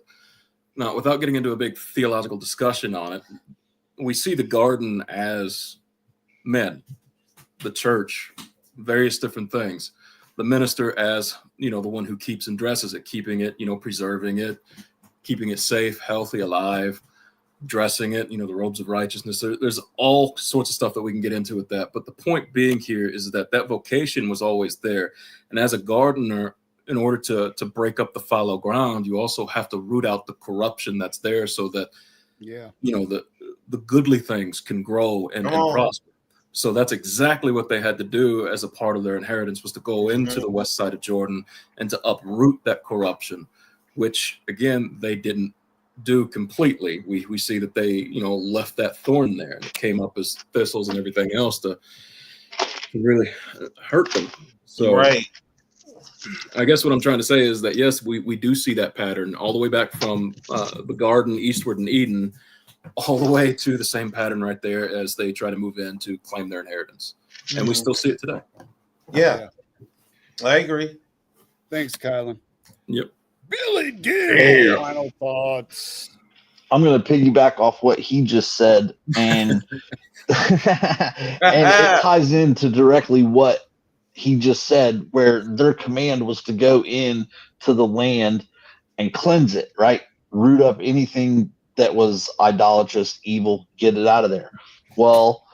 Now, without getting into a big theological discussion on it, we see the garden as men, the church, various different things. The minister as, the one who keeps and dresses it, keeping it, preserving it, keeping it safe, healthy, alive, dressing it, the robes of righteousness. There's all sorts of stuff that we can get into with that. But the point being here is that vocation was always there. And as a gardener, in order to break up the fallow ground, you also have to root out the corruption that's there so that, the goodly things can grow and prosper. So that's exactly what they had to do as a part of their inheritance, was to go into the west side of Jordan and to uproot that corruption, which, again, they didn't do completely. We see that they, left that thorn there, and it came up as thistles and everything else to really hurt them. So Right. I guess what I'm trying to say is that, yes, we do see that pattern all the way back from the garden eastward in Eden, all the way to the same pattern right there as they try to move in to claim their inheritance. And we still see it today. Yeah. I agree. Thanks, Kylan. Yep. Billy D, Hey. final thoughts. I'm going to piggyback off what he just said, and and it ties into directly what he just said, where their command was to go in to the land and cleanse it, right? Root up anything that was idolatrous, evil, get it out of there. Well,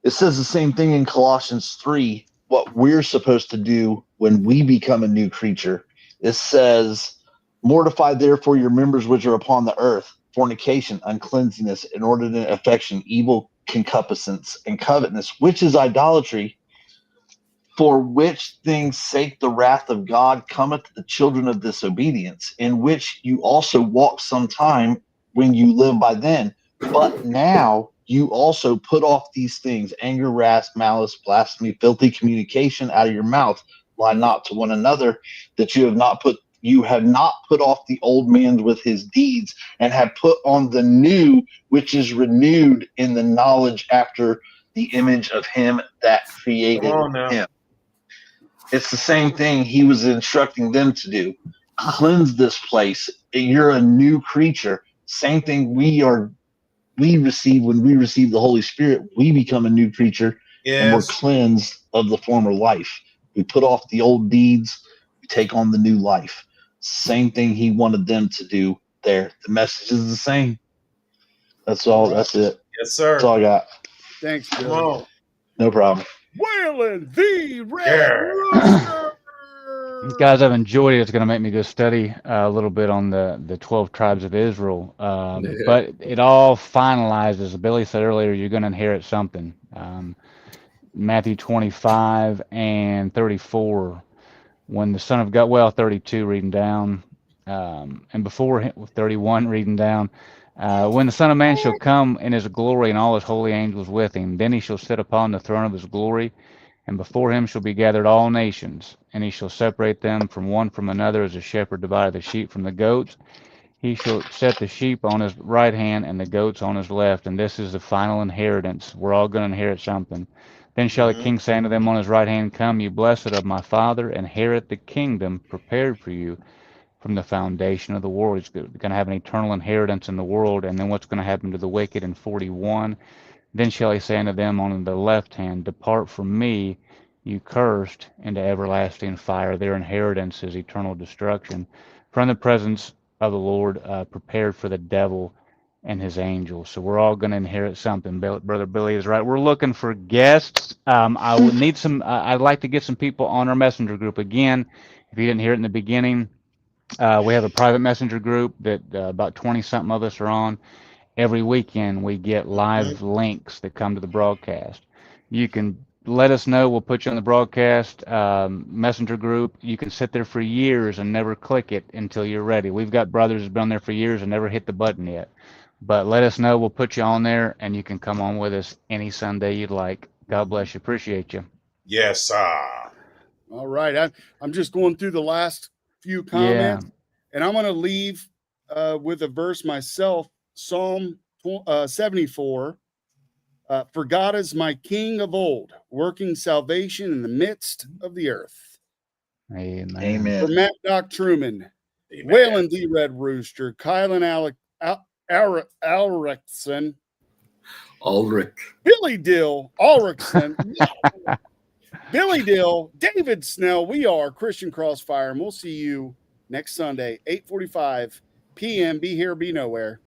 it says the same thing in Colossians 3, what we're supposed to do when we become a new creature. It says, mortify therefore your members which are upon the earth, fornication, uncleanness, inordinate affection, evil concupiscence, and covetousness, which is idolatry, for which things sake the wrath of God cometh to the children of disobedience, in which you also walked sometime when you lived by then. But now you also put off these things: anger, wrath, malice, blasphemy, filthy communication out of your mouth. Lie not to one another, that you have not put off the old man with his deeds, and have put on the new, which is renewed in the knowledge after the image of him that created him. It's the same thing he was instructing them to do. Cleanse this place. You're a new creature. Same thing we receive when we receive the Holy Spirit. We become a new creature, and we're cleansed of the former life. We put off the old deeds. We take on the new life. Same thing he wanted them to do there. The message is the same. That's all. That's it. Yes, sir. That's all I got. Thanks, Come Billy. on. No problem. Waylon the Red Rooster. Guys, I've enjoyed it. It's going to make me go study a little bit on the 12 tribes of Israel. But it all finalizes. As Billy said earlier, you're going to inherit something. Matthew 25 and 34. When the Son of God, 32 reading down, and before him, 31 reading down. When the Son of Man shall come in his glory and all his holy angels with him, then he shall sit upon the throne of his glory, and before him shall be gathered all nations, and he shall separate them from one from another, as a shepherd divideth the sheep from the goats. He shall set the sheep on his right hand and the goats on his left, and this is the final inheritance. We're all going to inherit something. Then shall the king say unto them on his right hand, Come, you blessed of my Father, inherit the kingdom prepared for you from the foundation of the world. He's going to have an eternal inheritance in the world. And then what's going to happen to the wicked in 41? Then shall he say unto them on the left hand, Depart from me, you cursed, into everlasting fire. Their inheritance is eternal destruction, from the presence of the Lord, prepared for the devil and his angels. So we're all going to inherit something. Brother Billy is right. We're looking for guests. I would need some. I'd like to get some people on our messenger group again. If you didn't hear it in the beginning, we have a private messenger group that about 20-something of us are on. Every weekend we get live links that come to the broadcast. You can let us know. We'll put you on the broadcast messenger group. You can sit there for years and never click it until you're ready. We've got brothers who've been on there for years and never hit the button yet. But let us know. We'll put you on there, and you can come on with us any Sunday you'd like. God bless you. Appreciate you. Yes, sir. All right. I'm just going through the last few comments, and I'm going to leave with a verse myself. Psalm 74. For God is my King of old, working salvation in the midst of the earth. Amen. For Amen. Matt Doc Truman, Amen. Waylon D. Red Rooster, Kylan Alrickson, Ulrich. Billy Dill, Ulrichson, Billy Dill, David Snell. We are Christian Crossfire, and we'll see you next Sunday, 8:45 p.m. Be here, be nowhere.